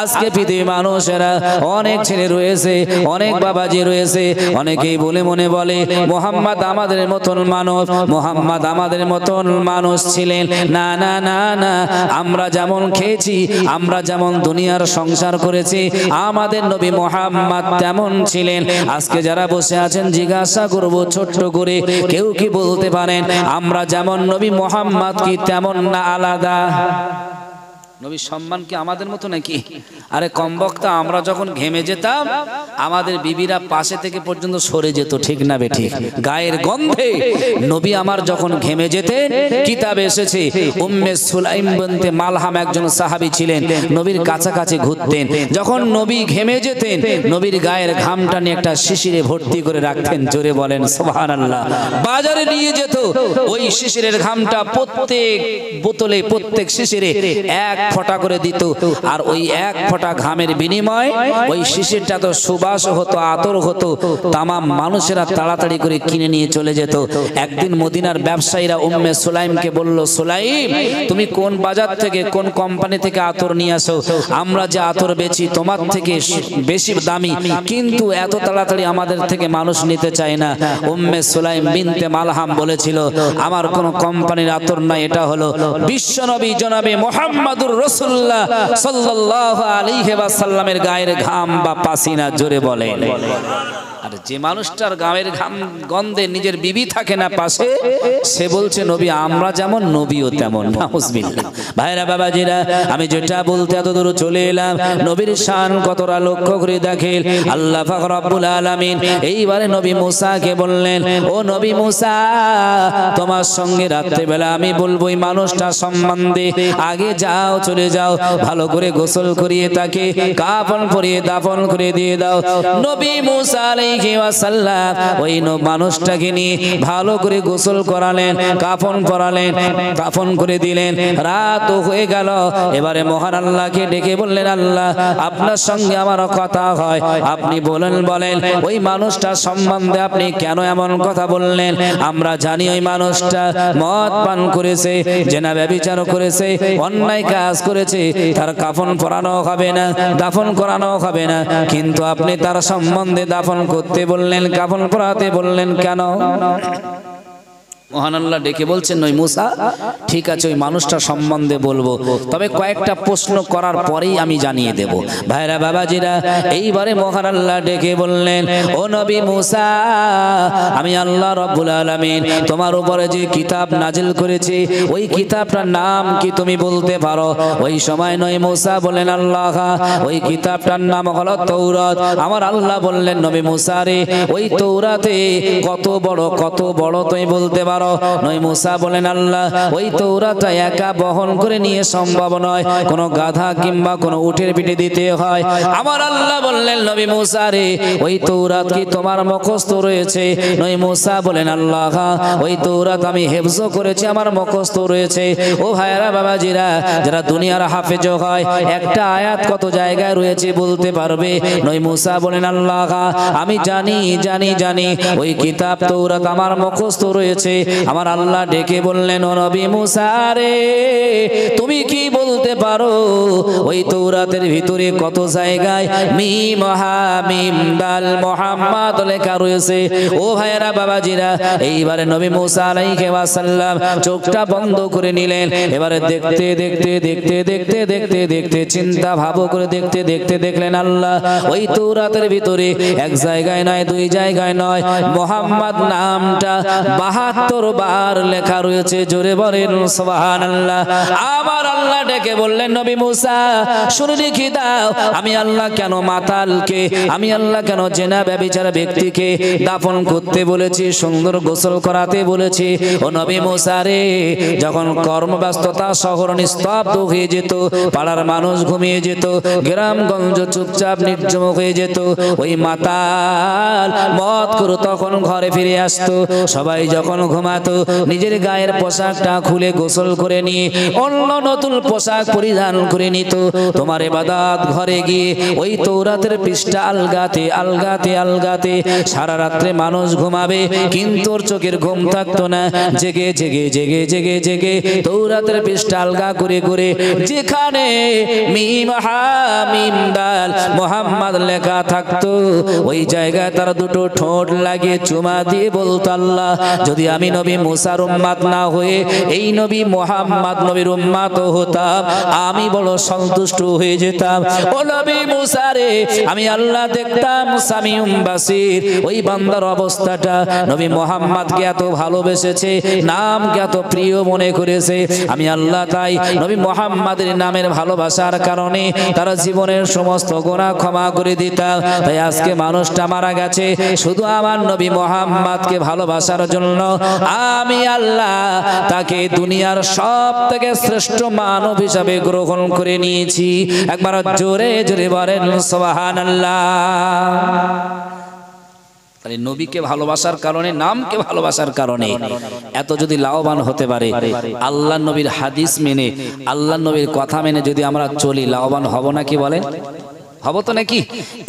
আজকে পৃথিবীর মানুষেরা অনেক ছেলে রয়েছে, অনেক বাবাজি রয়েছে, অনেকেই বলে মনে বলে মুহাম্মদ আমাদের মতন মানুষ, মুহাম্মদ আমাদের মতন মানুষ ছিলেন। না না না না, আমরা যেমন খেয়েছি, আমরা যেমন দুনিয়ার সংসার করেছি, আমাদের নবী মুহাম্মদ তেমন ছিলেন। আজকে যারা বসে আছেন জিজ্ঞাসা করব ছোট্ট করে, কেউ কি বলতে পারেন আমরা যেমন নবী মুহাম্মদ কি তেমন না আলাদা? নবীর সম্মান কি আমাদের মতো নাকি? আরে কমবক্তা আমরা যখন ঘেমে যেতাম আমাদের বিবিরা পাশে থেকে পর্যন্ত সরে যেত, ঠিক না বেঠিক? গায়ের গন্ধে নবী আমার যখন ঘেমে যেতেন, কিতাবে এসেছে উম্মে সুলাইম বিনতে মালহাম একজন সাহাবী ছিলেন, নবীর কাছাকাছি ঘুরতেন, যখন নবী ঘেমে যেতেন নবীর গায়ের ঘামটা নিয়ে একটা শিশিরে ভর্তি করে রাখতেন, জোরে বলেন সুবহানাল্লাহ। বাজারে নিয়ে যেত, ওই শিশিরের ঘামটা প্রত্যেক বোতলে প্রত্যেক শিশিরে এক ফোঁটা করে দিত, আর ওই এক ফোঁটা ঘামের বিনিময়ে ওই শিশিরটা তো সুবাস হতো, আতর হতো, তামাম মানুষেরা তাড়াতাড়ি করে কিনে নিয়ে চলে যেত। একদিন মদিনার ব্যবসায়ীরা উম্মে সুলাইমকে বলল, সুলাইম তুমি কোন বাজার থেকে কোন কোম্পানি থেকে আতর নিয়ে আসো? আমরা যে আতর বেচি তোমার থেকে বেশি দামি, কিন্তু এত তাড়াতাড়ি আমাদের থেকে মানুষ নিতে চায় না। উম্মে সুলাইম বিনতে মালহাম বলেছিল, আমার কোন কোম্পানির আতর নাই, এটা হলো বিশ্বনবী জনাবে মুহাম্মদুর রাসূলুল্লাহ সাল্লাল্লাহু আলাইহি ওয়াসাল্লামের গায়ের ঘাম বা পাসিনা, জোরে বলেন। আর যে মানুষটার গায়ের ঘাম গন্ধে নিজের বিবি থাকে না পাশে, সে বলছে নবী আমরা যেমন নবীও তেমন। নাউজুবিল্লাহ। ভাইরা বাবাজিরা, আমি যেটা বলতে এত দূর চলে এলাম, নবীর শান কতটা লক্ষ্য করে দেখেন আল্লাহ পাক রব্বুল আলামিন এইবারে নবী মুসাকে বললেন, ও নবী মুসা তোমার সঙ্গে রাত্রিবেলা আমি বলবো এই মানুষটা সম্বন্ধে, আগে যাও চলে যাও, ভালো করে গোসল করিয়ে তাকে কাফন পরিয়ে দাফন করে দিয়ে দাও। নবী মুসা আলাইহি ওয়াসাল্লাম ওই মানুষটাকে নিয়ে ভালো করে গোসল করালেন, কাফন পরালেন, দাফন করে দিলেন। রাত হয়ে গেল, এবারে মহান আল্লাহকে ডেকে বললেন, আল্লাহ আপনার সঙ্গে আমার কথা হয়, আপনি বলেন ওই মানুষটা সম্বন্ধে আপনি কেন এমন কথা বললেন? আমরা জানি ওই মানুষটা মদ পান করেছে, জেনা ব্যভিচার করেছে, অন্যায় কাজ করেছে, তার কাফন পরানো হবে না, দাফন করানো হবে না, কিন্তু আপনি তার সম্বন্ধে দাফন করতে বললেন, কাফন পরাতে বললেন কেন? মহান আল্লাহ ডেকে বলছেন, ওই মুসা ঠিক আছে ওই মানুষটা সম্বন্ধে বলবো, তবে কয়েকটা প্রশ্ন করার পরেই আমি জানিয়ে দেব। ভাইরা বাবাজিরা, এইবারে মহান আল্লাহ ডেকে বললেন, ও নবী মুসা আমি আল্লাহ রব্বুল আলামিন তোমার উপরে যে কিতাব নাজিল করেছি ওই কিতাবটার নাম কি তুমি বলতে পারো? ওই সময় নয় মুসা বলেন, আল্লাহ ওই কিতাবটার নাম হলো তৌরাত। আমার আল্লাহ বললেন, নবী মুসা রে ওই তৌরাতে কত বড় তুমি বলতে পারো? নয় মুসা বলেন, আল্লাহ ওই তৌরাতটা একা বহন করে নিয়ে সম্ভব নয়, কোন গাধা কিংবা কোন উটের পিঠে দিতে হয়। আমার আল্লাহ বললেন, নবী মুসা রে ওই তৌরাত কি তোমার মুখস্থ রয়েছে? নয় মুসা বলেন, আল্লাহ ওই তৌরাত আমি হেফজ করেছি, আমার মুখস্থ রয়েছে। ও ভাইরা বাবাজিরা, যারা দুনিয়ার হাফেজ হয় একটা আয়াত কত জায়গায় রয়েছে বলতে পারবে? নয় মুসা বলেন, আল্লাহ আমি জানি ওই কিতাব তৌরাত আমার মুখস্থ রয়েছে। আমার আল্লাহ ডেকে বললেন, ও নবী মুসা রে তুমি কি বলতে পারো ওই তৌরাতের ভিতরে কত জায়গায় মিম হা মিম দাল মুহাম্মদ লেখা রয়েছে? ও ভাইরা বাবাজিরা, এইবারে নবী মুসা আলাইহি ওয়াসাল্লাম চোখটা বন্ধ করে নিলেন। এবারে দেখতে চিন্তা ভাব করে দেখতে দেখলেন, আল্লাহ ওই তৌরাতের ভিতরে এক জায়গায় নয়, দুই জায়গায় নয়, মুহাম্মদ নামটা 72 বার লেখা রয়েছে। জোরে বলেন সুবহানাল্লাহ। আবার আল্লাহ ডেকে বললেন, নবী মুসা শুনে রেখে দাও, আমি আল্লাহ কেন মাতালকে, আমি আল্লাহ কেন জেনা ব্যভিচার ব্যক্তিকে দাফন করতে বলেছি, সুন্দর গোসল করাতে বলেছি? ও নবী মুসা রে যখন কর্মব্যস্ততা শহর নিস্তব্ধ হয়ে যেত, পাড়ার মানুষ ঘুমিয়ে যেত, গ্রামগঞ্জ চুপচাপ নির্জম হয়ে যেত, ওই মাতাল মদ করে তখন ঘরে ফিরে আসতো। সবাই যখন ঘুমাতো নিজের গায়ের পোশাকটা খুলে গোসল করে নিয়ে অন্য নতুন পোশাক পরিধান করে নিত। তোমার ইবাদত ঘরে গিয়ে ওই তৌরাতের পৃষ্ঠা আলগাতে সারা রাত্রে মানুষ ঘুমাবে, কিন্তু ওর চোখের ঘুম থাকতো না। জেগে তৌরাতের পৃষ্ঠা আলগা করে যেখানে মিম হা মিম দাল মুহাম্মদ লেখা থাকতো ওই জায়গায় তারা দুটো ঠোঁট লাগিয়ে চুমা দিয়ে বলতো, আল্লাহ যদি আমি নবী মুসার উম্মত না হয়ে এই নবী মুহাম্মদ নবীর উম্মত হতাম, আমি বড় সন্তুষ্ট হয়ে যেতাম। ও নবী মুসা রে, আমি আল্লাহ দেখতাম সামিউম বাসির, ওই বান্দার অবস্থাটা নবী মুহাম্মদকে এত ভালোবেসেছে, নামকে এত প্রিয় মনে করেছে। আমি আল্লাহ তাই নবী মুহাম্মদের নামের ভালোবাসার কারণে তারা জীবনের সমস্ত গুনাহ ক্ষমা করে দিতাম। তাই আজকে মানুষটা মারা গেছে শুধু আমার নবী মুহাম্মদকে ভালোবাসার জন্য। আমি আল্লাহ তাকে দুনিয়ার সব থেকে শ্রেষ্ঠ মানব হিসাবে গ্রহণ করে নিয়েছি। একবার জোরে জোরে বলেন সুবহানাল্লাহ। তাহলে নবীকে ভালোবাসার কারণে, নামকে ভালোবাসার কারণে এত যদি লাভবান হতে পারে, আল্লাহ নবীর হাদিস মেনে, আল্লাহ নবীর কথা মেনে যদি আমরা চলি, লাভবান হব না কি বলেন? হব তো নাকি?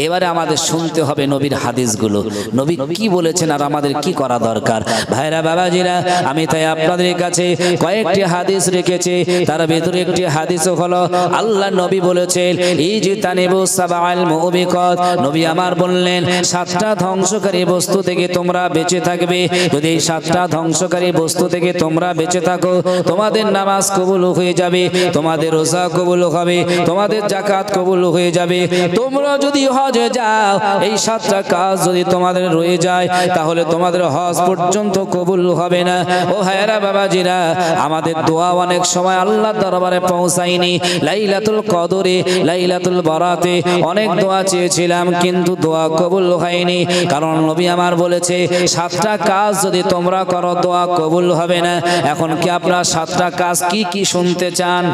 এবারে আমাদের শুনতে হবে নবীর হাদিসগুলো, নবী কি বলেছেন আর আমাদের কি করা দরকার। ভাইরা বাবাজিরা, আমি তাই আপনাদের কাছে কয়েকটি হাদিস রেখেছি। তার ভেতরে একটি হাদিস হলো আল্লাহ নবী বলেছেন ইজতানিবু সাবআল মুবিকাত। নবী আমার বললেন 7টা ধ্বংসকারী বস্তু থেকে তোমরা বেঁচে থাকবে। যদি এই 7টা ধ্বংসকারী বস্তু থেকে তোমরা বেঁচে থাকো, তোমাদের নামাজ কবুল হয়ে যাবে, তোমাদের রোজা কবুল হবে, তোমাদের যাকাত কবুল হয়ে যাবে। তোমরা যদি হজে যাও, এই 7টা কাজ যদি তোমাদের রয়ে যায়, তাহলে তোমাদের হজ পর্যন্ত কবুল হবে না। ও ভাইরা বাবাজিরা, আমাদের দোয়া অনেক সময় আল্লাহর দরবারে পৌঁছায়নি। লাইলাতুল কদরে, লাইলাতুল বারাতে অনেক দোয়া চেয়েছিলাম, কিন্তু দোয়া কবুল হয়নি। কারণ নবী আমার বলেছে 7টা কাজ যদি তোমরা করো, দোয়া কবুল হবে না। এখন কি আপনারা 7টা কাজ কি কি শুনতে চান?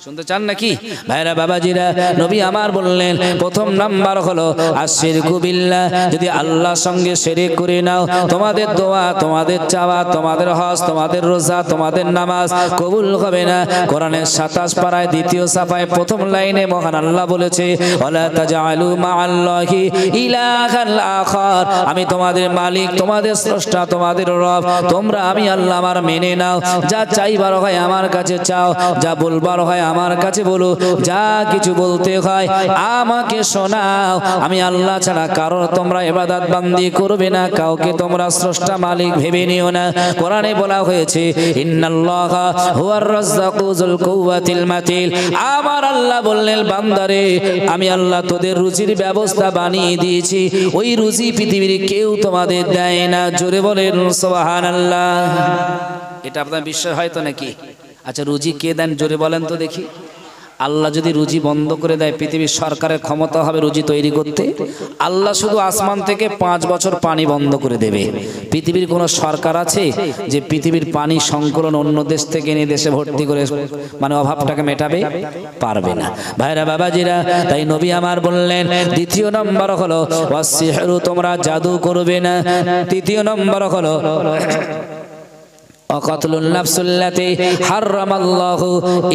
শুনতে চান নাকি? ভাইরা বাবাজিরা, নবী আমার বললেন প্রথম নাম্বার হলো আশিরকু বিল্লাহ। যদি আল্লাহর সঙ্গে শিরক করে নাও, তোমাদের দোয়া, তোমাদের চাওয়া, তোমাদের হজ, তোমাদের রোজা, তোমাদের নামাজ কবুল হবে না। কোরআনের 27 পারায় 2য় সাফায় প্রথম লাইনে মহান আল্লাহ বলেছে ওয়ালা তাজআলু মাআল্লাহি ইলাহান আখার। আমি তোমাদের মালিক, তোমাদের স্রষ্টা, তোমাদের রব। তোমরা আমি আল্লাহ আমার মেনে নাও। যা চাইবার হয় আমার কাছে চাও, যা বলবার হয় আমার কাছে বলো, যা কিছু বলতে হয় আমাকে শোনাও। আমি আল্লাহ ছাড়া কারোর তোমরা ইবাদত বান্দি করবে না, কাউকে তোমরা স্রষ্টা মালিক ভেবে নিও না। কোরআনে বলা হয়েছে ইন্নাল্লাহা হুয়ার রাজ্জাকু যুল কুওয়াতিল মাতিন। আমার আল্লাহ বললেন বান্দারে, আমি আল্লাহ তোদের রুজির ব্যবস্থা বানিয়ে দিয়েছি, ওই রুজি পৃথিবীর কেউ তোমাদের দেয় না। জোরে বলেন সুবহানাল্লাহ। এটা আপনার বিশ্বাস হয় তো নাকি? আচ্ছা, রুজি কে দেন জোরে বলেন তো দেখি। আল্লাহ যদি রুজি বন্ধ করে দেয়, পৃথিবীর সরকারের ক্ষমতা হবে রুজি তৈরি করতে? আল্লাহ শুধু আসমান থেকে 5 বছর পানি বন্ধ করে দেবে। পৃথিবীর কোন সরকার আছে যে পৃথিবীর পানি সংকলন অন্য দেশ থেকে এনে দেশে ভর্তি করে মানে অভাবটাকে মেটাবে? পারবে না। ভাইরা বাবাজিরা, তাই নবী আমার বললেন 2য় নম্বর হলো ওয়াসসিহরু, তোমরা জাদু করবে না। 3য় নম্বর হলো অকতলুন নাফসুল্লাতি হারামাল্লাহু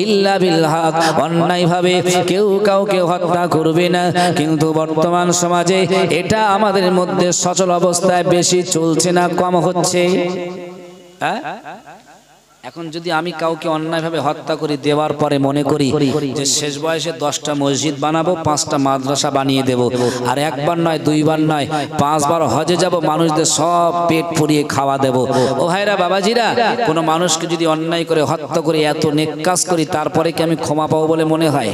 ইল্লা বিল হক। অন্যায়ভাবে কেউ কাউকে হত্যা করবে না। কিন্তু বর্তমান সমাজে এটা আমাদের মধ্যে সচল অবস্থায় বেশি চলছে না কম হচ্ছে? এখন যদি আমি কাউকে অন্যায়ভাবে হত্যা করি, দেওয়ার পরে মনে করি যে শেষ বয়সে 10টা মসজিদ বানাবো, 5টা মাদ্রাসা বানিয়ে দেব, আর একবার নয়, 2বার নয়, 5 বার হজে যাব, মানুষদের সব পেট পুড়িয়ে খাওয়া দেব। ও ভাইরা বাবাজিরা, কোনো মানুষকে যদি অন্যায় করে হত্যা করে এত নেক কাজ করি, তারপরে কি আমি ক্ষমা পাবো বলে মনে হয়?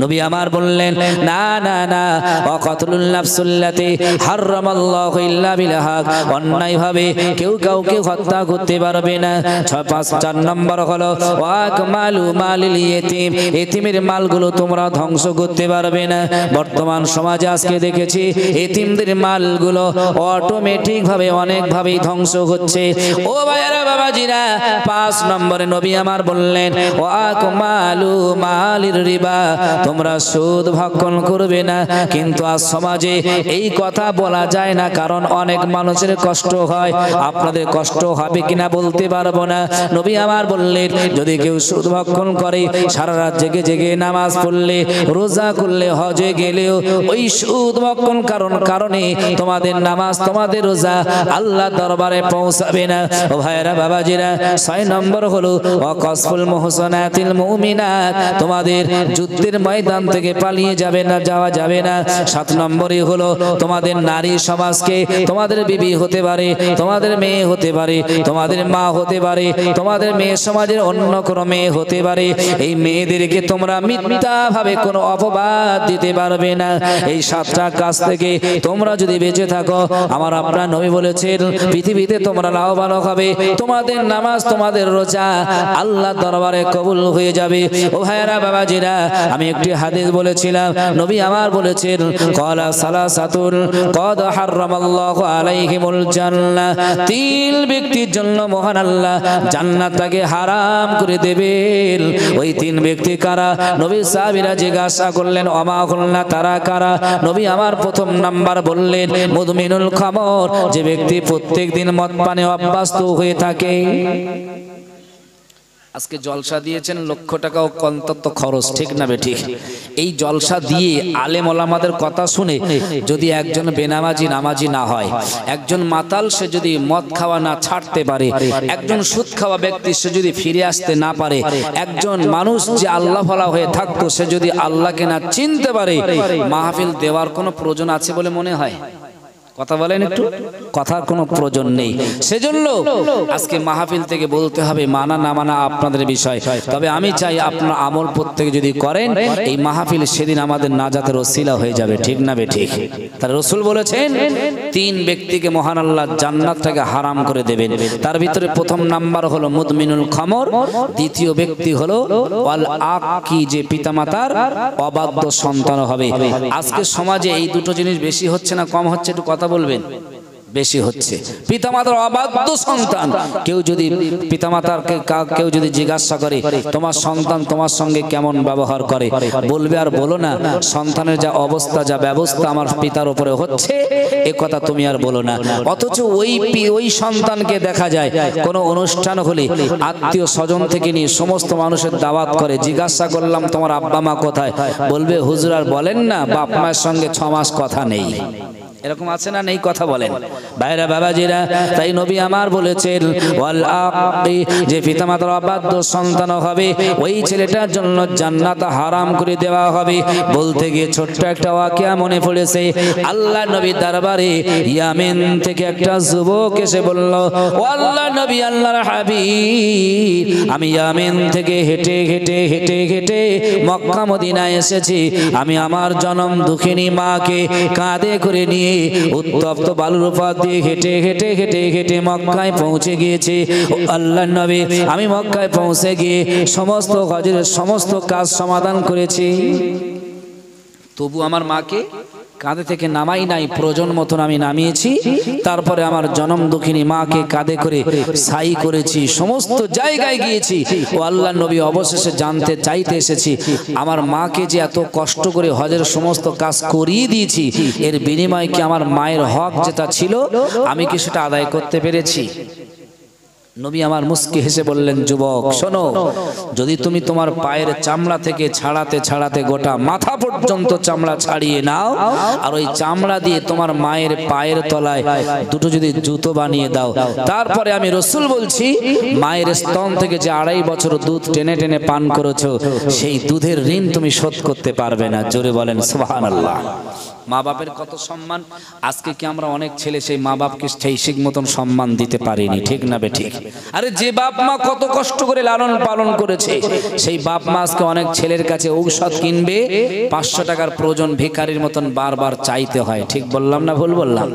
নবী আমার বললেন না না না, ওয়াকাতুলুন নাফসুল্লাতি হারামাল্লাহু ইল্লা বিল হক। অন্যায়ভাবে কেউ কাউকে হত্যা করতে পারবে না। 4 নম্বর হলো ওয়াকমালু মালিল ইয়েতিম। এতিমের মালগুলো তোমরা ধ্বংস করতে পারবে না। বর্তমান সমাজে আজকে দেখেছি এতিমদের মালগুলো অটোমেটিক ভাবে অনেকভাবেই ধ্বংস হচ্ছে। ও ভাইরা বাবাজিরা, 5 নম্বরে নবী আমার বললেন ওয়াকমালু মালির রিবা। তোমরা সুদ ভক্ষণ করবে না। কিন্তু আজ সমাজে এই কথা বলা যায় না, কারণ অনেক মানুষের কষ্ট হয়। আপনাদের কষ্ট হবে কিনা বলতে পারবো না। নবী আমার বললেন যদি কেউ সুদ ভক্ষণ করে, সারা রাত জেগে জেগে নামাজ পড়লে, রোজা করলে, হজে গেলেও ওই সুদ ভক্ষণ কারণে তোমাদের নামাজ, তোমাদের রোজা আল্লাহ দরবারে পৌঁছাবে না। ও ভাইরা বাবাজিরা, 6 নম্বর হলো ওয়াকাসফুল মুহসানাতিল মুমিনাত। তোমাদের যুদ্ধের ময়দান থেকে পালিয়ে যাবে না, যাওয়া যাবে না। 7 নম্বরই হলো তোমাদের নারী সমাজকে, তোমাদের বিবি হতে পারে, তোমাদের মেয়ে হতে পারে, তোমাদের মা হতে পারে, তোমাদের মেয়ে সমাজের অন্য কোনো মেয়ে হতে পারে, এই মেয়েদেরকে তোমরা মিথ্যা ভাবে কোনো অপবাদ দিতে পারবে না। এই 7টা কাজ থেকে তোমরা যদি বেঁচে থাকো, আমার আপনার নবী বলেছেন পৃথিবীতে তোমরা লাভবান হবে। তোমাদের নামাজ, তোমাদের রোজা আল্লাহর দরবারে কবুল হয়ে যাবে। ও ভাইরা বাবাজিরা, আমি একটি হাদিস বলেছিলাম, নবী আমার বলেছেন ক্বালা সালাসাতুন ক্বাদ হারামাল্লাহু আলাইহিমুল জান্নাহ, 3 ব্যক্তির জন্য মহান আল্লাহ জান্নাতকে হারাম করে দেবেন। ওই 3 ব্যক্তি কারা? নবী সাহাবীরা জিজ্ঞাসা করলেন ওমা কুলনা, তারা কারা? নবী আমার প্রথম নাম্বার বললেন মুদমিনুল খামর, যে ব্যক্তি প্রত্যেক দিন মদ পানে অভ্যস্ত হয়ে থাকে। আজকে জলসা দিয়েছেন, লক্ষ টাকা অন্তত খরচ, ঠিক না বেঠিক? এই জলসা দিয়ে আলেম ওলামাদের কথা শুনে যদি একজন বেনামাজি নামাজি না হয়, একজন মাতাল সে যদি মদ খাওয়া না ছাড়তে পারে, একজন সুদ খাওয়া ব্যক্তি সে যদি ফিরে আসতে না পারে, একজন মানুষ যে আল্লাহ ভোলা হয়ে থাকতো সে যদি আল্লাহকে না চিনতে পারে, মাহফিল দেওয়ার কোনো প্রয়োজন আছে বলে মনে হয়? কথা বলেন একটু, কথার কোনো প্রয়োজন নেই। সেজন্য আজকে মাহফিল থেকে বলতে হবে মানা না মানা আপনাদের বিষয়, তবে আমি চাই আপনার আমল প্রত্যেকে যদি করেন, এই মাহফিল সেদিন আমাদের নাজাতের ওসিলা হয়ে যাবে, ঠিক না বেঠিক? তার রাসূল বলেছেন 3 ব্যক্তিকে মহান আল্লাহ জান্নাতটাকে হারাম করে দেবেন। তার ভিতরে প্রথম নাম্বার হলো মুদমিনুল খামর, দ্বিতীয় ব্যক্তি হলো ওয়াল আকি, যে পিতামাতার অবাধ্য সন্তান হবে। আজকে সমাজে এই দুটো জিনিস বেশি হচ্ছে না কম হচ্ছে? একটু কথা বলবেন। বেশি হচ্ছে পিতামাতার অবাধ্য সন্তান। কেউ যদি পিতামাতারকে কেউ যদি জিজ্ঞাসা করে তোমার সন্তান তোমার সঙ্গে কেমন ব্যবহার করে, বলবে আর বলো না, সন্তানের যা অবস্থা যা ব্যবস্থা আমার পিতার উপরে হচ্ছে এ কথা তুমি আর বলো না। অথচ ওই সন্তানকে দেখা যায় কোনো অনুষ্ঠান হলে আত্মীয় স্বজন থেকে নিয়ে সমস্ত মানুষের দাওয়াত করে, জিজ্ঞাসা করলাম তোমার আব্বা মা কোথায়, বলবে হুজুর আর বলেন না, বাপ মায়ের সঙ্গে 6 মাস কথা নেই। এরকম আছে না নেই? কথা বলেন ভাইরা বাবাজিরা। তাই নবী আমার বলেছেন ওয়াল আকি, যে পিতামাতার অবাধ্য সন্তান হবে ওই ছেলেটার জন্য জান্নাত হারাম করে দেওয়া হবে। বলতে গিয়ে ছোট্ট একটা ওয়াকিয়া মনে পড়েছে। আল্লাহ নবী দরবারে ইয়ামেন থেকে একটা যুবক এসে বলল, ও আল্লাহ নবী, আল্লাহর হাবিব, আমি ইয়ামেন থেকে হেঁটে হেঁটে হেঁটে হেঁটে মক্কা মদিনায় এসেছি। আমি আমার জনম দুঃখিনী মাকে কাঁধে করে নিয়ে উত্তপ্ত বালুর উপর দিয়ে হেঁটে হেঁটে হেঁটে হেঁটে মক্কায় পৌঁছে গিয়েছে। আল্লাহর নবী, আমি মক্কায় পৌঁছে গিয়ে সমস্ত হজের সমস্ত কাজ সমাধান করেছি, তবু আমার মাকে কাঁধে থেকে নামাই নাই, প্রয়োজন মতন আমি নামিয়েছি। তারপরে আমার জনম দুঃখিনী মাকে কাঁধে করে সাই করেছি, সমস্ত জায়গায় গিয়েছি। ও আল্লাহর নবী, অবশেষে জানতে চাইতে এসেছি আমার মাকে যে এত কষ্ট করে হজের সমস্ত কাজ করিয়ে দিয়েছি, এর বিনিময়ে কি আমার মায়ের হক যেটা ছিল আমি কি সেটা আদায় করতে পেরেছি? নবী আমার মুস্কি হেসে বললেন, যুবক শোনো, যদি তুমি তোমার পায়ের চামড়া থেকে ছাড়াতে ছাড়াতে গোটা মাথা পর্যন্ত চামড়া ছাড়িয়ে নাও, আর ওই চামড়া দিয়ে তোমার মায়ের পায়ের তলায় দুটো যদি জুতো বানিয়ে দাও, তারপরে আমি রাসূল বলছি মায়ের স্তন থেকে যে 2.5 বছর দুধ টেনে টেনে পান করেছো, সেই দুধের ঋণ তুমি শোধ করতে পারবে না। জোরে বলেন সুবহানাল্লাহ। মা বাপের কত সম্মান। আজকে কি আমরা অনেক ছেলে সেই মা বাপকে ঠিক মতন সম্মান দিতে পারিনি, ঠিক না বেঠিক? আরে যে বাপ মা কত কষ্ট করে লালন পালন করেছে, সেই বাপ মা আজকে অনেক ছেলের কাছে ঔষধ কিনবে 500 টাকার প্রয়োজন ভিখারির মতন বারবার চাইতে হয়। ঠিক বললাম না ভুল বললাম?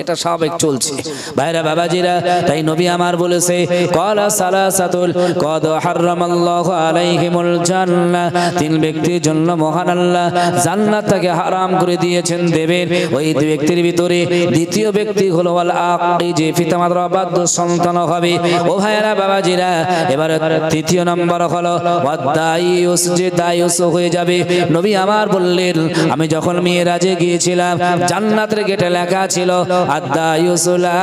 এটা স্বাভাবিক চলছে ভাইরা বাবাজিরা। তাই নবী আমার বলেছে ক্বালা সালাসাতুল ক্বাদ হারামাল্লাহু আলাইহিমুল জান্নাহ, 3 ব্যক্তির জন্য মহান আল্লাহ জান্নাতকে হারাম করে দিয়েছেন, দেবেন। ওই 2 ব্যক্তির ভিতরে দ্বিতীয় ব্যক্তি হলো আল আকি, যে পিতামাতার অবাধ্য সন্তান হবে। ও ভাইরা বাবাজিরা, এবারে তৃতীয় নম্বর হলো ওয়াদায়ুস, যে দায়ুস হয়ে যাবে। নবী আমার বললেন আমি যখন মিরাজে গিয়েছিলাম জান্নাতের গেটে লেখা ছিল আদ-দায়ুস লা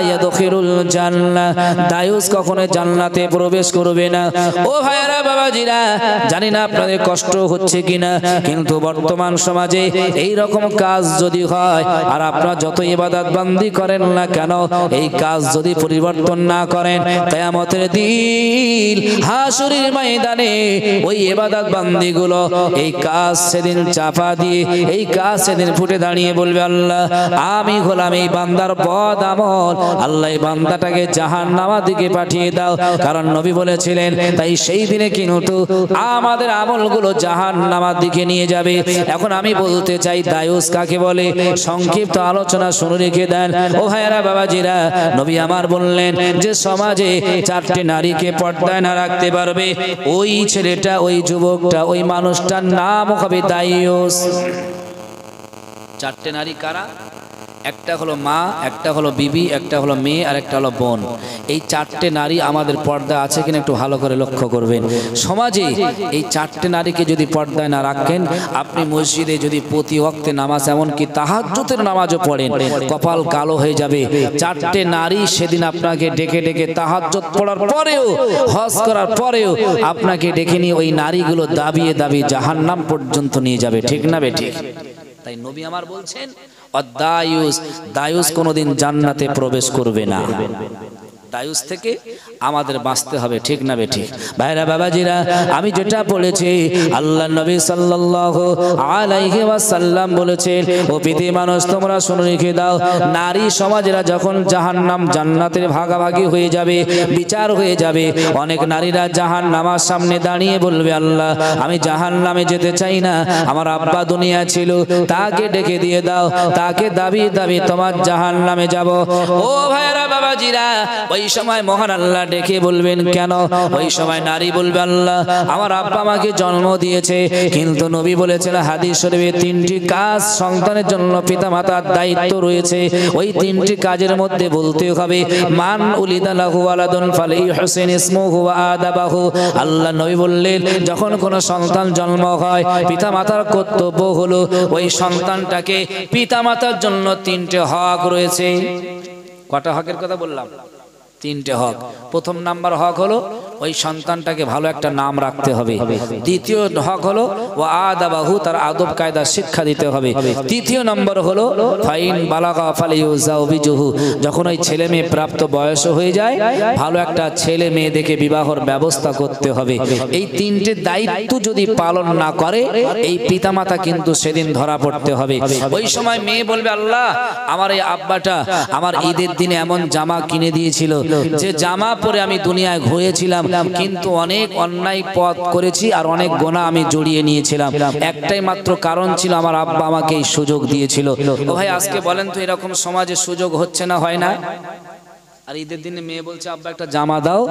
ইয়াদখিলুল জান্নাহ, দায়ুস কখনো জান্নাতে প্রবেশ করবে না। ও ভাইরা বাবাজিরা, জানি না আপনাদের কষ্ট হচ্ছে কিনা, কিন্তু বর্তমান সমাজে এই রকম কাজ যদি হয় আর আপনারা যত ইবাদত বান্দি করেন না কেন, এই কাজ যদি পরিবর্তন না করেন, কিয়ামতের দিন হাসরের ময়দানে ওই ইবাদত বান্দিগুলো এই কাজ সেদিন চাপা দিয়ে এই কাজ সেদিন ফুটে দাঁড়িয়ে বলবে, আল্লাহ আমি হলাম এই বান্দার বদ আমল, আল্লাহ এই বান্দাটাকে জাহান্নামের দিকে পাঠিয়ে দাও। কারণ নবী বলেছিলেন, তাই সেই দিনে কিন্তু আমাদের আমলগুলো জাহান্নামের দিকে নিয়ে যাবে। এখন আমি বলতে চাই দায়ুস কাকে বলে, সংক্ষিপ্ত আলোচনা শুনে রেখে দেন। ও ভাইয়েরা বাবাজিরা, নবী আমার বললেন যে সমাজে চারটি নারীকে পর্দায় না রাখতে পারবে, ওই ছেলেটা, ওই যুবকটা, ওই মানুষটার নাম হবে দায়ুস। চারটে নারী কারা? একটা হলো মা, একটা হলো বিবি, একটা হলো মেয়ে, আর একটা হলো বোন। এই চারটে নারী আমাদের পর্দা আছে কিনা একটু ভালো করে লক্ষ্য করবেন। সমাজে এই চারটে নারীকে যদি পর্দায় না রাখেন, আপনি মসজিদে যদি প্রতি ওয়াক্তে নামাজ, এমনকি তাহাজ্জুদের নামাজও পড়েন, কপাল কালো হয়ে যাবে। চারটে নারী সেদিন আপনাকে ডেকে ডেকে তাহাজ্জুদ পড়ার পরেও, হজ করার পরেও আপনাকে ডেকে নিয়ে ওই নারীগুলো দাবিয়ে দাবিয়ে জাহান্নাম পর্যন্ত নিয়ে যাবে। ঠিক না বে ঠিক? তাই নবী আমার বলছেন, দায়ুস, দায়ুস কোনোদিন জান্নাতে প্রবেশ করবে না। দায়ুস থেকে আমাদের বাঁচতে হবে। ঠিক না বে ঠিক? ভাইরা বাবাজিরা, আমি যেটা বলেছি, আল্লাহ নবী সাল্লাল্লাহু আলাইহি ওয়াসাল্লাম বলেছেন, ও পৃথিবীর মানুষ তোমরা শুনে রেখে দাও, নারী সমাজেরা যখন জাহান্নাম জান্নাতের ভাগাভাগি হয়ে যাবে, বিচার হয়ে যাবে, অনেক নারীরা জাহান্নামের সামনে দাঁড়িয়ে বলবে, আল্লাহ আমি জাহান্নামে যেতে চাই না, আমার আব্বা দুনিয়া ছিল, তাকে ডেকে দিয়ে দাও, তাকে দাবি দাবি তোমার জাহান্নামে যাব। ও ভাইরা বাবাজিরা, ওই সময় মহান আল্লাহ ডেকে বলবেন কেন? ওই সময় নারী বলবে, আল্লাহ আমার আব্বা আমাকে জন্ম দিয়েছে, কিন্তু নবী বলেছেন হাদিস শরীফে তিনটি কাজ সন্তানের জন্য পিতামাতার দায়িত্ব রয়েছে। ওই তিনটি কাজের মধ্যে বলতে হবে, মান উলিদা লাহু ওয়ালাদুন ফালিহুসিন ইসমুহু ওয়া আদাবাহু। আল্লাহ নবী বললেন, যখন কোনো সন্তান জন্ম হয়, পিতামাতার কর্তব্য হলো ওই সন্তানটাকে, পিতামাতার জন্য তিনটে হক রয়েছে। কটা হকের কথা বললাম? তিনটে হক। প্রথম নাম্বার হক হলো ওই সন্তানটাকে ভালো একটা নাম রাখতে হবে। দ্বিতীয় হক হলো ওয়া আদাবাহু, তার আদব কায়দা শিক্ষা দিতে হবে। তৃতীয় নম্বর হলো ফাইন বালাগা ফালিউজাউবিজুহু, যখন ওই ছেলে মেয়ে প্রাপ্ত বয়স হয়ে যায়, ভালো একটা ছেলে মেয়ে দেখে বিবাহর ব্যবস্থা করতে হবে। এই তিনটে দায়িত্ব যদি পালন না করে, এই পিতামাতা কিন্তু সেদিন ধরা পড়তে হবে। ওই সময় মেয়ে বলবে, আল্লাহ আমার এই আব্বাটা আমার ঈদের দিনে এমন জামা কিনে দিয়েছিল, যে জামা পরে আমি দুনিয়ায় ঘুরেছিলাম, কিন্তু অনেক অন্যায় পথ করেছি আর অনেক গোনা আমি জড়িয়ে নিয়েছিলাম, একটাই মাত্র কারণ ছিল আমার আব্বা আমাকে এই সুযোগ দিয়েছিল। ও ভাই, আজকে বলেন তো এরকম সমাজে সুযোগ হচ্ছে না হয় না? আর ঈদের দিনে মেয়ে বলছে আব্বা একটা জামা দাও,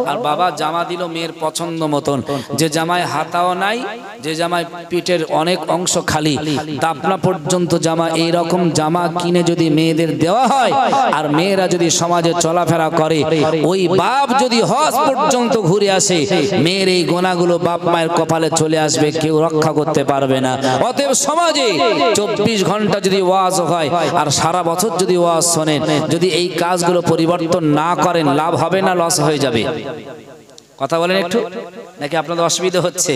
আর বাবা জামা দিল মেয়ের পছন্দ মতন, যে জামায় হাতাও নাই, যে জামায় পিঠের অনেক অংশ খালি, দাপনা পর্যন্ত জামা, এই রকম জামা কিনে যদি মেয়েদের দেওয়া হয়, আর মেয়েরা যদি সমাজে চলাফেরা করে, ওই বাপ যদি হজ পর্যন্ত ঘুরে আসে, মেয়ের এই গোনাগুলো বাপ মায়ের কপালে চলে আসবে, কেউ রক্ষা করতে পারবে না। অতএব সমাজে 24 ঘন্টা যদি ওয়াজ হয় আর সারা বছর যদি ওয়াজ শোনেন, যদি এই কাজগুলো পরিবর্তন না করেন, লাভ হবে না লস হয়ে যাবে? কথা বলেন একটু, নাকি আপনাদের অসুবিধা হচ্ছে?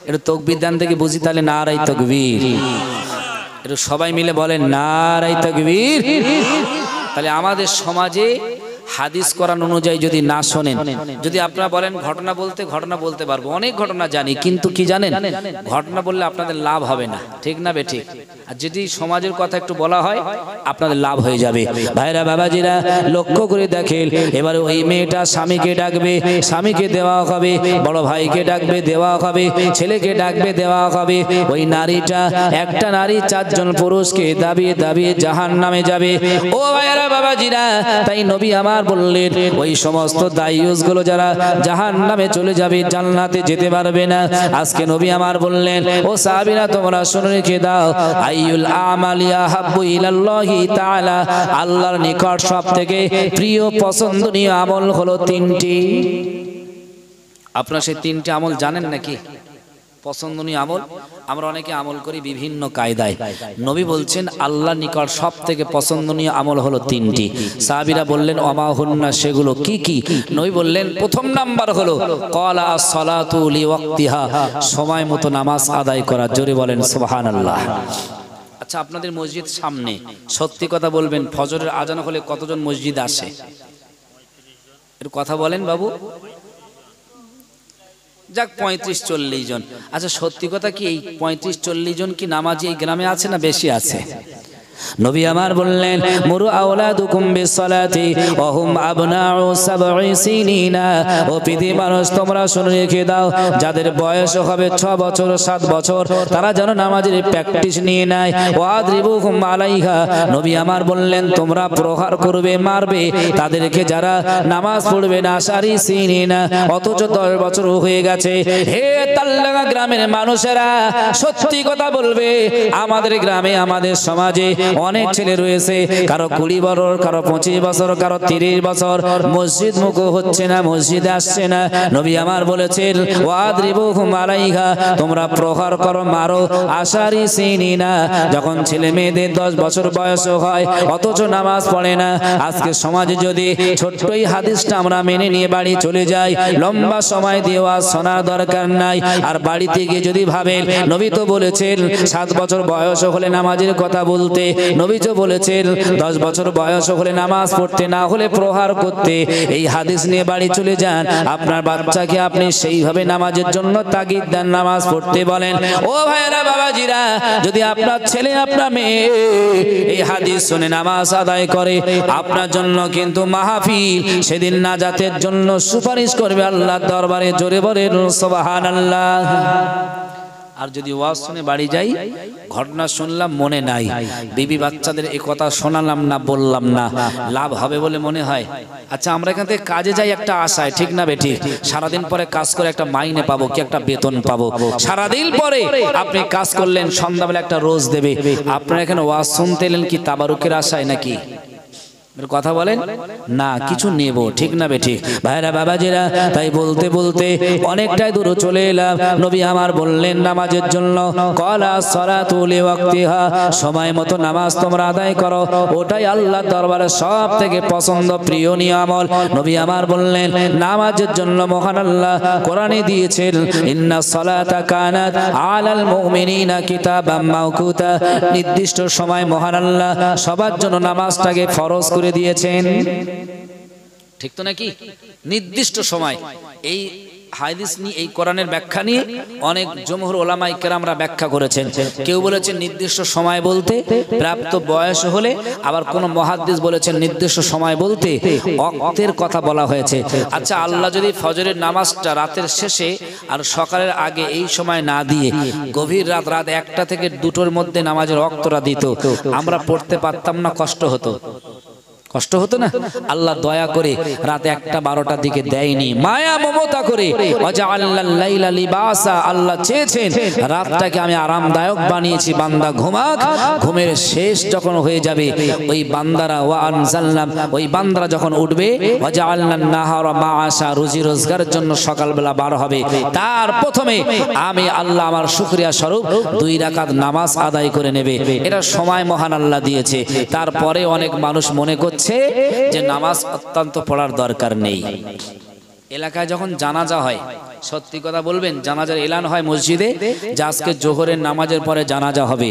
একটু তাকবীর দান থেকে বুঝি তাহলে। নারায়ে তাকবীর, একটু সবাই মিলে বলেন নারায়ে তাকবীর। তাহলে আমাদের সমাজে হাদিস কোরআন অনুযায়ী যদি না শোনেন, যদি আপনারা বলেন ঘটনা বলতে পারবো, অনেক ঘটনা জানি, কিন্তু কি জানেন, ঘটনা বললে আপনাদের লাভ হবে না। ঠিক না বে ঠিক? আর যদি সমাজের কথা একটু বলা হয়, আপনাদের লাভ হয়ে যাবে। ভাইরা বাবাজিরা, লক্ষ্য করে দেখেন, এবারে ওই মেয়েটা স্বামীকে ডাকবে, স্বামীকে দেওয়া হবে, বড় ভাইকে ডাকবে, দেওয়া হবে, ছেলেকে ডাকবে, দেওয়া হবে। ওই নারীটা, একটা নারী 4 জন পুরুষকে দাবিয়ে দাবিয়ে জাহান্নামে যাবে। ও ভাইরা বাবাজিরা, তাই নবী আমার বললেন, ওই সমস্ত দায়ুস গুলো যারা জাহান্নামে চলে যাবে, জান্নাতে যেতে পারবে না। আজকে নবী আমার বললেন, ও সাহাবীরা তোমরা শুনে রেখে দাও, আইয়ুল আমালি আহাব্বু ইলাল্লাহি তাআলা, আল্লাহর নিকট সবথেকে প্রিয় পছন্দনীয় আমল হলো 3টি। আপনারা সেই 3টি আমল জানেন নাকি? পছন্দনীয় আমল আমরা অনেকে আমল করি বিভিন্ন কায়দায়। নবী বলছেন আল্লাহর নিকট সব থেকে পছন্দনীয় আমল হলো তিনটি। সাহাবীরা বললেন ওমা হুন্না, সেগুলো কি কি? নবী বললেন প্রথম নাম্বার হলো ক্বালা আস-সালাতু লিওয়াক্তিহা, সময় মতো নামাজ আদায় করা। জোরে বলেন সুবহানাল্লাহ। আচ্ছা, আপনাদের মসজিদ সামনে, সত্যি কথা বলবেন, ফজরের আজান হলে কতজন মসজিদ আসে? এর কথা বলেন বাবু। যাক 35-40 জন। আচ্ছা, সত্যি কথা কি এই 35-40 জন কি নামাজি এই গ্রামে আছে না বেশি আছে? নবী আমার বললেন মুরু আওলাদুকুম বিসসালাতি ওয়া হুম আবনাউ সাবঈ সিনিনা। ও পৃথিবীর মানুষ, তোমরা শুনে রেখে দাও, যাদের বয়স হবে 6 বছর 7 বছর তারা যেন নামাজের প্র্যাকটিস নিয়ে নেয়। ওয়াদরিবুহুম আলাইহা, নবী আমার বললেন তোমরা প্রহার করবে, মারবে তাদেরকে যারা নামাজ পড়বে না। সারি সিনিনা, অথচ 10 বছর হয়ে গেছে। হে তাল্লাগা গ্রামের মানুষেরা, সত্যি কথা বলবে, আমাদের গ্রামে আমাদের সমাজে অনেক ছেলে রয়েছে, কারো 20 বছর, কারো 25 বছর, কারো 30 বছর, মসজিদ মুখ হচ্ছে না, মসজিদে আসছে না। নবী আমার বলেছেন ওয়াদরিবুহুম আলাইহা, তোমরা প্রহার করো, মারো। আশারি সিনিনা, যখন ছেলে মেয়েদের 10 বছর বয়স হয় অথচ নামাজ পড়ে না। আজকে সমাজে যদি ছোট্টই হাদিসটা আমরা মেনে নিয়ে বাড়ি চলে যাই, লম্বা সময় দেওয়া শোনার দরকার নাই। আর বাড়িতে গিয়ে যদি ভাবেন, নবী তো বলেছেন 7 বছর বয়স হলে নামাজের কথা বলতে, নবী তো বলেছেন 10 বছর বয়স হলে নামাজ পড়তে, না হলে প্রহার করতে। এই হাদিস নিয়ে বাড়ি চলে যান, আপনার বাচ্চাকে আপনি সেইভাবে নামাজের জন্য তাগিদ দেন, নামাজ পড়তে বলেন। ও ভাইরা বাবাজিরা, যদি আপনার ছেলে আপনার মেয়ে এই হাদিস শুনে নামাজ আদায় করে, আপনার জন্য কিন্তু মাহফিল সেদিন নাজাতের জন্য সুপারিশ করবে আল্লাহর দরবারে। জোরে বলেন সুবহানাল্লাহ। আর যদি ওয়াজ শুনে বাড়ি যাই, ঘটনা শুনলাম মনে নাই, বিবি বাচ্চাদের এই কথা শোনালাম না, বললাম না, লাভ হবে বলে মনে হয়? আচ্ছা, আমরা এখান থেকে কাজে যাই একটা আশায়, ঠিক না বেঠি? সারাদিন পরে কাজ করে একটা মাইনে পাবো, কি একটা বেতন পাবো। সারাদিন পরে আপনি কাজ করলেন, সন্ধ্যাবেলা একটা রোজ দেবে। আপনারা এখানে ওয়াজ শুনতে এলেন কি তাবারুকের আশায় নাকি? কথা বলেন না, কিছু নেব, ঠিক না বেঠি? ভাইরা বাবাজিরা, তাই বলতে বলতে অনেকটাই দূর চলে এলাম। নবী আমার বললেন নামাজের জন্য ক্বালা সালাতু লিওয়াক্তিহা, সময় মতো নামাজ তোমরা আদায় করো, ওটাই আল্লাহর দরবারে সব থেকে পছন্দ প্রিয় আমল। নবী আমার বললেন নামাজের জন্য মহান আল্লাহ কোরআনে দিয়েছেন ইন্নাস সালাতা কানাত আলাল মুমিনিনা কিতাবাম মাওকুতা, নির্দিষ্ট সময় মহান আল্লাহ সবার জন্য নামাজটাকে ফরজ করে দিয়েছেন, ঠিক তো নাকি? নির্দিষ্ট সময়। এই হাদিস নিয়ে, এই কোরআনের ব্যাখ্যা নিয়ে অনেক জমহুর উলামায়ে কেরামরা ব্যাখ্যা করেছেন। কেউ বলেছেন নির্দিষ্ট সময় বলতে প্রাপ্ত বয়স হলে, আবার কোন মুহাদ্দিস বলেছেন নির্দিষ্ট সময় বলতে ওয়াক্তের কথা বলা হয়েছে। আচ্ছা, আল্লাহ যদি ফজরের নামাজটা রাতের শেষে আর সকালের আগে এই সময় না দিয়ে গভীর রাত 1টা থেকে 2টোর মধ্যে নামাজের ওয়াক্তটা দিত, আমরা পড়তে পারতাম না? কষ্ট হতো? কষ্ট হতো না? আল্লাহ দয়া করে রাত 1টা 12টার দিকে দেয়নি, মায়া মমতা করে ওয়াজআলাল লাইলা লিবাসা, আল্লাহ চেয়েছেন রাতটাকে আমি আরামদায়ক বানিয়েছি, বান্দা ঘুমাক। ঘুমের শেষ যখন হয়ে যাবে, ওই বান্দারা ওয়া আনজালনাম, ওই বান্দারা যখন উঠবে ওয়াজআলনান নাহারা মাআশা, রুজি রোজগারের জন্য সকালবেলা বার হবে। তার প্রথমে আমি আল্লাহ আমার শুকরিয়া স্বরূপ 2 রাকাত নামাজ আদায় করে নেবে। এটা সময় মহান আল্লাহ দিয়েছে। তারপরে অনেক মানুষ মনে করছে যে নামাজ অত্যন্ত পড়ার দরকার নেই। এলাকায় যখন জানাজা হয়, সত্যি কথা বলবেন, জানাজার এলান হয় মসজিদে যে আজকে জোহরের নামাজের পরে জানাজা হবে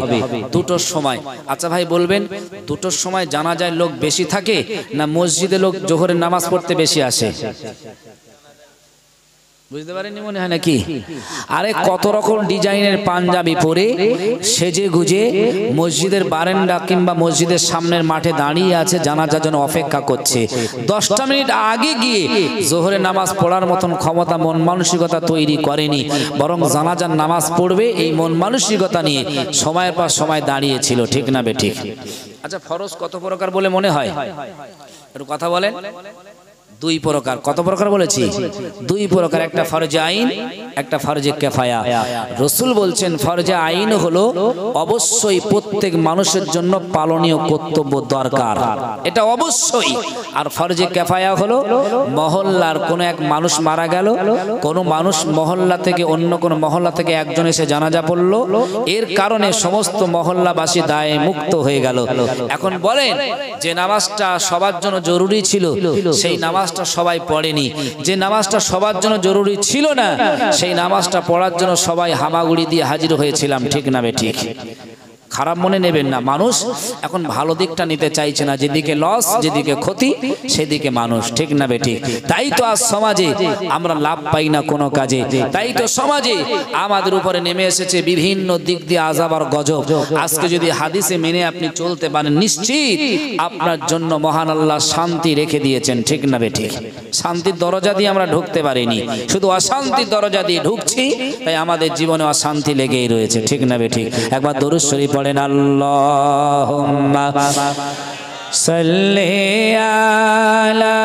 2টোর সময়। আচ্ছা ভাই বলবেন, 2টোর সময় জানাজায় লোক বেশি থাকে না মসজিদে লোক জোহরের নামাজ পড়তে বেশি আসে? বুঝতে পারেননি মনে হয় নাকি? আরে কত রকম ডিজাইনের পাঞ্জাবি পরে সেজে গুজে মসজিদের বারান্দা কিংবা মসজিদের সামনের মাঠে দাঁড়িয়ে আছে, জানাজার জন্য অপেক্ষা করছে। 10টা মিনিট আগে গিয়ে জোহরের নামাজ পড়ার মতন ক্ষমতা, মন মানসিকতা তৈরি করেনি, বরং জানাজার নামাজ পড়বে এই মন মানসিকতা নিয়ে সময়ের পর সময় দাঁড়িয়েছিল, ঠিক না বেঠিক? আচ্ছা, ফরজ কত প্রকার বলে মনে হয়? একটু কথা বলেন। দুই প্রকার। কত প্রকার বলেছি? দুই প্রকার, একটা ফরজে আইন, একটা ফরজে কিফায়া। রাসূল বলছেন ফরজে আইন হলো অবশ্যই প্রত্যেক মানুষের জন্য পালনীয় কর্তব্য দরকার, এটা অবশ্যই। আর ফরজে কিফায়া হলো মহল্লার কোনো এক মানুষ মারা গেল, কোনো মানুষ মহল্লা থেকে অন্য কোনো মহল্লা থেকে একজন এসে জানাজা পড়লো, এর কারণে সমস্ত মহল্লাবাসী দায়ে মুক্ত হয়ে গেল। এখন বলেন যে নামাজটা সবার জন্য জরুরি ছিল, সেই নামাজটা সবাই পড়েনি। যে নামাজটা সবার জন্য জরুরি ছিল না, সেই নামাজটা পড়ার জন্য সবাই হামাগুড়ি দিয়ে হাজির হয়েছিলাম, ঠিক না বেঠিক? খারাপ মনে নেবেন না, মানুষ এখন ভালো দিকটা নিতে চাইছে না, যেদিকে লস, যেদিকে ক্ষতি, সেদিকে মানুষ, ঠিক না বেঠিক? তাই তো আজ সমাজে আমরা লাভ পাই না কোনো কাজে, তাই তো সমাজে আমাদের উপরে নেমে এসেছে বিভিন্ন দিক দিয়ে আযাব আর গজব। আজকে যদি হাদিসে মেনে আপনি চলতে পারেন, নিশ্চিত আপনার জন্য মহান আল্লাহ শান্তি রেখে দিয়েছেন, ঠিক না বেঠিক? শান্তির দরজা দিয়ে আমরা ঢুকতে পারিনি, শুধু অশান্তির দরজা দিয়ে ঢুকছি, তাই আমাদের জীবনে অশান্তি লেগেই রয়েছে, ঠিক না বেঠিক? একবার দরুদ শরীফ পড়েন, আল্লাহুম্মা সাল্লি আলা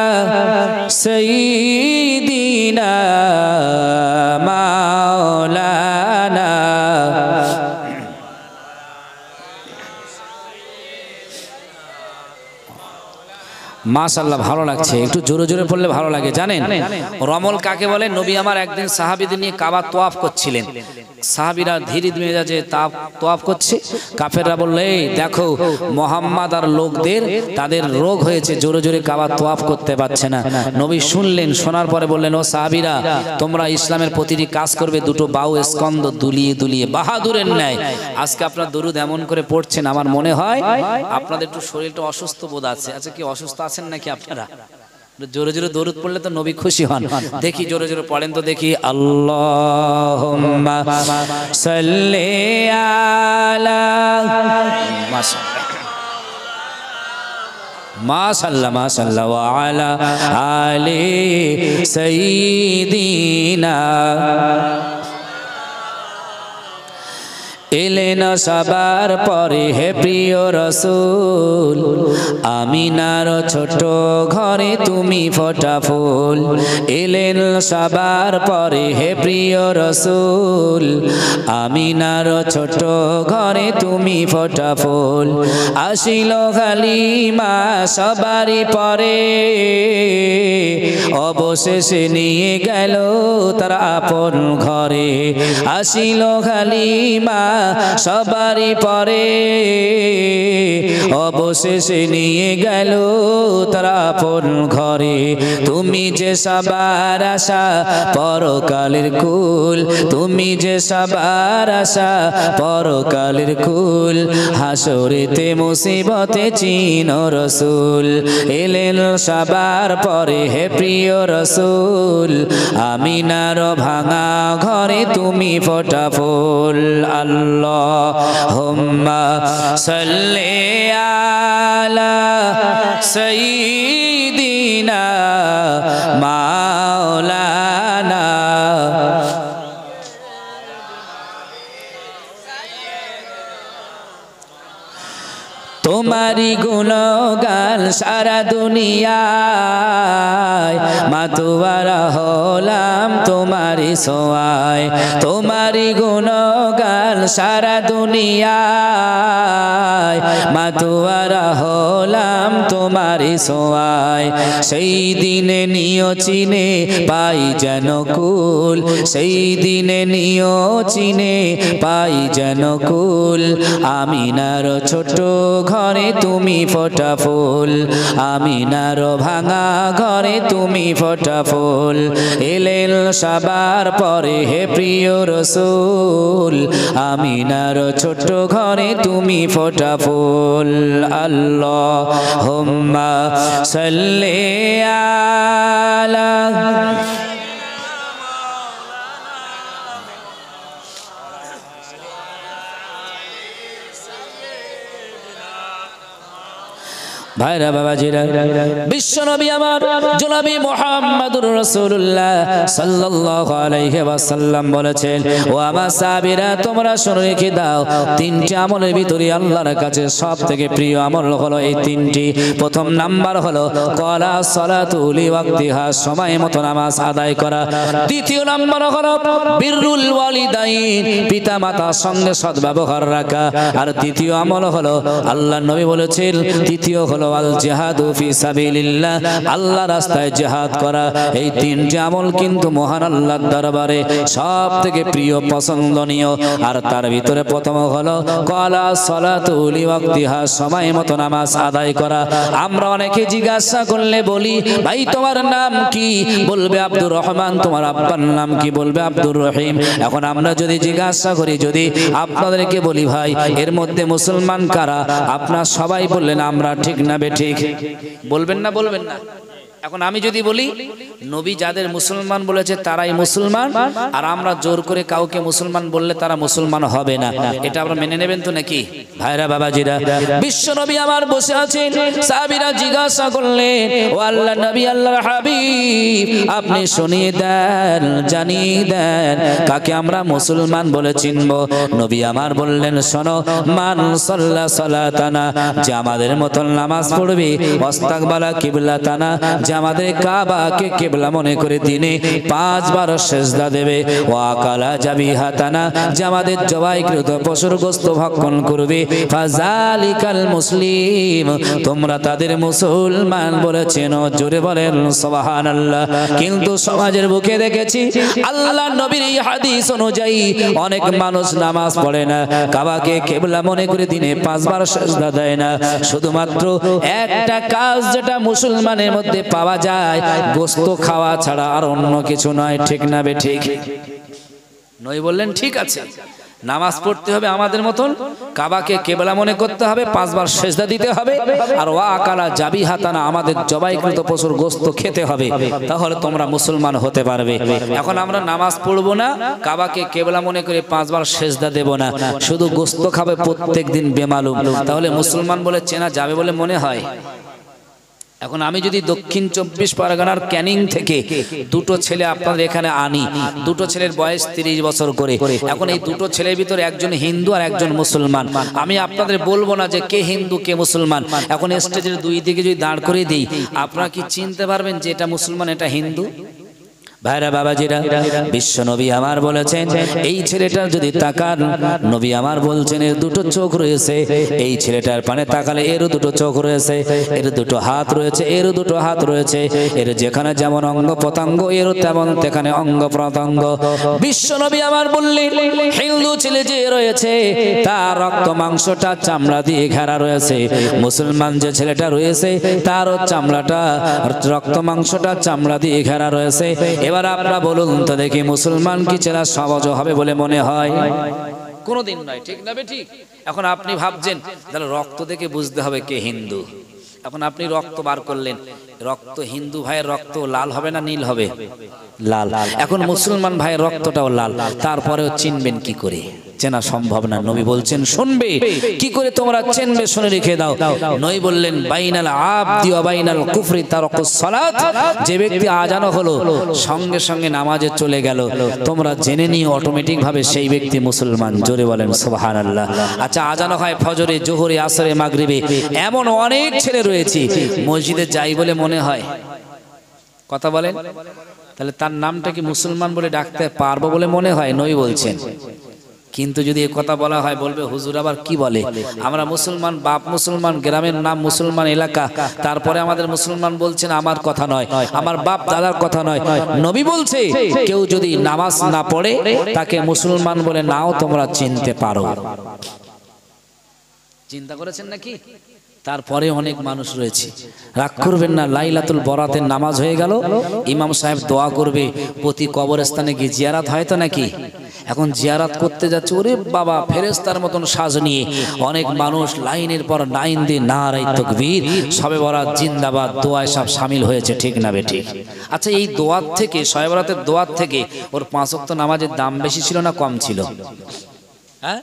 সাইয়্যিদিনা মাওলানা মাশাআল্লাহ। ভালো লাগছে, একটু জোরে জোরে পড়লে ভালো লাগে। জানেন রমল কাকে বলে? নবী আমার একদিন সাহাবীদের নিয়ে কাবা তোয়াফ করছিলেন, সাহাবীরা ধীরে মেজাজে তোয়াফ করছে, কাফেররা বললে এই দেখো মুহাম্মদ আর লোকদের তাদের রোগ হয়েছে, জোরে জোরে কাবা তোয়াফ করতে পারছে না। নবী শুনলেন, শোনার পরে বললেন, ও সাহাবীরা তোমরা ইসলামের প্রতিটি কাজ করবে দুটো বাহু স্কন্ধ দুলিয়ে দুলিয়ে, বাহাদুরের ন্যায়। আজকে আপনার দরুদ এমন করে পড়ছেন, আমার মনে হয় আপনাদের একটু শরীরটা অসুস্থ বোধ আছে। আচ্ছা, কি অসুস্থ আছেন নাকি আপনারা? জোরে জোরে দরুদ পড়লে তো নবী খুশি হন। দেখি জোরে জোরে পড়েন তো দেখি, আল্লাহুম্মা সাল্লি আলা মাশাআল্লাহ মাশাআল্লাহ ওয়া আলা আলি সাইয়্যিদিনা। এলেন সবার পরে হে প্রিয় রাসূল, আমিনার ছোট ঘরে তুমি ফোটা ফুল। এলেন সবার পরে হে প্রিয় রাসূল, আমিনার ছোট ঘরে তুমি ফোটা ফুল। আসিল হালিমা সবারই পরে, অবশেষে নিয়ে গেল তার আপন ঘরে। আসিল হালিমা সবারই পরে, অবশেষে নিয়ে গেল তার আপন ঘরে। তুমি যে সবার আশা পরকালের কুল, তুমি যে সবার আশা পরকালের কুল। হাসরেতে মুসিবতে চিনো রাসূল, এলেন সবার পরে হে প্রিয় রাসূল, আমিনার ভাঙা ঘরে তুমি ফোটা ফুল। আল্লাহুম্মা সাল্লি আলা সাইয়্যিদিনা মাওলানা। তোমারি গুণগান সারা দুনিয়ায়, মাতোয়ারা হলাম তোমারি ছোঁয়ায়। তোমারি গুণগান সারা দুনিয়ায়, মাতোয়ারা হলাম তোমারি ছোঁয়ায়। সেই দিনে নিয় চিনে পাই যেন কুল, সেই দিনে নিয় চিনে পাই যেন কুল। আমিনার ছোট ঘরে তুমি ফোটা ফুল, আমিনার ভাঙা ঘরে তুমি ফোটা ফুল। এলেন সবার পরে হে প্রিয় রাসূল, আমিনার ছোট ঘরে তুমি ফোটা ফুল। আল্লাহুম্মা সাল্লি আলা। ভাইরা বাবাজিরা, বিশ্ব নবী আমার জনাবি মুহাম্মদুর রাসূলুল্লাহ সাল্লাল্লাহু আলাইহি ওয়াসাল্লাম বলেছেন, ও আমার সাহাবীরা তোমরা শুনে রেখে দাও, তিনটি আমলের ভিতরে আল্লাহর কাছে সবথেকে প্রিয় আমল হলো এই তিনটি। প্রথম নাম্বার হলো কলা সালাতু লিওয়াক্তিহা, সময় মতো নামাজ আদায় করা। দ্বিতীয় নাম্বার হলো বিররুল ওয়ালিদাইন, পিতা মাতার সঙ্গে সদ্ব্যবহার রাখা। আর তৃতীয় আমল হলো আল্লাহ নবী বলেছেন, তৃতীয় হলো আল জিহাদু ফি সাবিলিল্লাহ, আল্লাহ রাস্তায় জিহাদ করা। এই তিনটি আমল কিন্তু মহান আল্লাহর দরবারে সবথেকে প্রিয় পছন্দনীয়। আর তার ভিতরে প্রথম হলো কলা সালাতু লিওয়াক্তিহা, সময় মতো নামাজ আদায় করা। আমরা অনেকে জিজ্ঞাসা করলে বলি, ভাই তোমার নাম কি? বলবে আব্দুর রহমান। তোমার আব্বার নাম কি? বলবে আব্দুর রহিম। এখন আমরা যদি জিজ্ঞাসা করি, যদি আপনাদেরকে বলি ভাই এর মধ্যে মুসলমান কারা, আপনারা সবাই বললেন আমরা, ঠিক না বেঠিক? বলবেন না বলবেন না? এখন আমি যদি বলি নবী যাদের মুসলমান বলেছে তারাই মুসলমান, আর আমরা জোর করে কাউকে মুসলমান বললে তারা মুসলমান হবে না, এটা আমরা মেনে নেবেন তো নাকি? ভাইরা বাবাজিরা, বিশ্ব নবী আমার বসে আছেন, সাহাবীরা জিজ্ঞাসা করলেন, ও আল্লাহ নবী, আল্লাহর হাবিব, আপনি শুনিয়ে দেন, জানিয়ে দেন কাকে আমরা মুসলমান বলে চিনব? নবী আমার বললেন, শোনো, মান সাল্লা সালাতানা, যে আমাদের মতন নামাজ পড়বে, ওয়াস্তাকবালা কিবলাতানা, যে আমাদের কাবাকে কিবলা মনে করে দিনে 5 বার সিজদা দেবে, ওয়া কালা জাবিহাতানা, যে আমাদের জবাইকৃত পশুর গোশত ভক্ষণ করবে, ফাযালিকাল মুসলিম, তোমরা তাদের মুসলমান বলেছেন। জোরে বলেন সুবহানাল্লাহ। কিন্তু সমাজের বুকে দেখেছি আল্লাহর নবীর এই হাদিস অনুযায়ী অনেক মানুষ নামাজ পড়ে না, কাবাকে কিবলা মনে করে দিনে 5 বার সিজদা দেয় না। শুধুমাত্র একটা কাজ যেটা মুসলমানের মধ্যে পাওয়া যায়, গোশত খাওয়া ছাড়া আর অন্য কিছু নয়, ঠিক না বেঠিক? নবী বললেন ঠিক আছে, নামাজ পড়তে হবে আমাদের মতন, কাবাকে কিবলা মনে করতে হবে, 5 বার সিজদা দিতে হবে, আর ওয়া আকালা জাবিহাতানা, আমাদের জবাইকৃত পশুর গোশত খেতে হবে, তাহলে তোমরা মুসলমান হতে পারবে। এখন আমরা নামাজ পড়বো না, কাবাকে কিবলা মনে করে 5 বার সিজদা দেব না, শুধু গোশত খাবে প্রত্যেকদিন বেমালুম, তাহলে মুসলমান বলে চেনা যাবে বলে মনে হয়? এখন আমি যদি দক্ষিণ 24 পরগনার ক্যানিং থেকে দুটো ছেলে আপনাদের এখানে আনি, দুটো ছেলের বয়স 30 বছর করে, এখন এই দুটো ছেলের ভিতরে একজন হিন্দু আর একজন মুসলমান, আমি আপনাদের বলবো না যে কে হিন্দু কে মুসলমান। এখন স্টেজের দুই দিকে যদি দাঁড় করে দিই, আপনারা কি চিনতে পারবেন যে এটা মুসলমান এটা হিন্দু? ভাইরা বাবাজিরা, বিশ্ব নবী আমার বলেছেন, এই ছেলেটার যদি তাকান, নবী আমার বলছেন এর দুটো চোখ রয়েছে, এই ছেলেটার পানে তাকালে এরও দুটো চোখ রয়েছে, এর দুটো হাত রয়েছে, এরও দুটো হাত রয়েছে, এর যেখানে যেমন অঙ্গ প্রত্যঙ্গ এরও তেমন সেখানে অঙ্গ প্রত্যঙ্গ। বিশ্ব নবী আমার বললেন, হিন্দু ছেলে যে রয়েছে তার রক্ত মাংসটা চামড়া দিয়ে ঘেরা রয়েছে, মুসলমান যে ছেলেটা রয়েছে তারও চামড়াটা রক্ত মাংসটা চামড়া দিয়ে ঘেরা রয়েছে। এবার আপনারা বলুন তো দেখি, মুসলমান কি চেনা সহজ হবে বলে মনে হয়? কোনোদিন নয়, ঠিক না ঠিক? এখন আপনি ভাবছেন তাহলে রক্ত দেখে বুঝতে হবে কে হিন্দু। এখন আপনি রক্ত বার করলেন, রক্ত হিন্দু ভাইয়ের রক্ত লাল হবে না নীল হবে? লাল। এখন মুসলমান ভাইয়ের রক্তটাও লাল, তারপরেও চিনবেন কি করে? চেনা সম্ভব না। নবী বলছেন শুনবে কি করে তোমরা চিনবে, শুনে রেখে দাও। নবী বললেন, বাইনাল আবদি ওয়া বাইনাল কুফরি তারকুস সালাত, যে ব্যক্তি আজান হলো সঙ্গে সঙ্গে নামাজে চলে গেল, তোমরা জেনে নিও অটোমেটিক ভাবে সেই ব্যক্তি মুসলমান। জোরে বলেন সুবহানাল্লাহ। আচ্ছা, আজান হয় ফজরে, জোহরে, আসরে, মাগরিবে, এমন অনেক ছেলে রয়েছে মসজিদে যাই বলে মনে হয়, কথা বলেন, তাহলে তার নামটা কি মুসলমান বলে ডাকতে পারবো বলে মনে হয়? নবী বলছেন। কিন্তু যদি এই কথা বলা হয়, বলবে হুজুর আবার কি বলে, আমরা মুসলমান, বাপ মুসলমান, গ্রামের নাম মুসলমান, এলাকা, তারপরে আমাদের মুসলমান বলছেন আমার কথা নয়, আমার বাপ দাদার কথা নয়। নবী বলছে কেউ যদি নামাজ না পড়ে তাকে মুসলমান বলে নাও তোমরা চিনতে পারো। চিন্তা করেছেন নাকি? তারপরে অনেক মানুষ রয়েছে, রাগ করবেন না, লাইলাতুল বরাতের নামাজ হয়ে গেল, ইমাম সাহেব দোয়া করবে, প্রতি কবরস্থানে গিয়ে জিয়ারাত হয় তো নাকি? এখন জিয়ারাত করতে যাচ্ছে, ওরে বাবা, ফেরেশতার মতন সাজ নিয়ে অনেক মানুষ লাইনের পর লাইন দিয়ে নারায়ে তাকবীর, শবে বরাত জিন্দাবাদ দোয়ায় সব শামিল হয়েছে, ঠিক না বেঠিক? আচ্ছা, এই দোয়ার থেকে, শবে বরাতের দোয়ার থেকে ওর 5 ওয়াক্ত নামাজের দাম বেশি ছিল না কম ছিল? হ্যাঁ,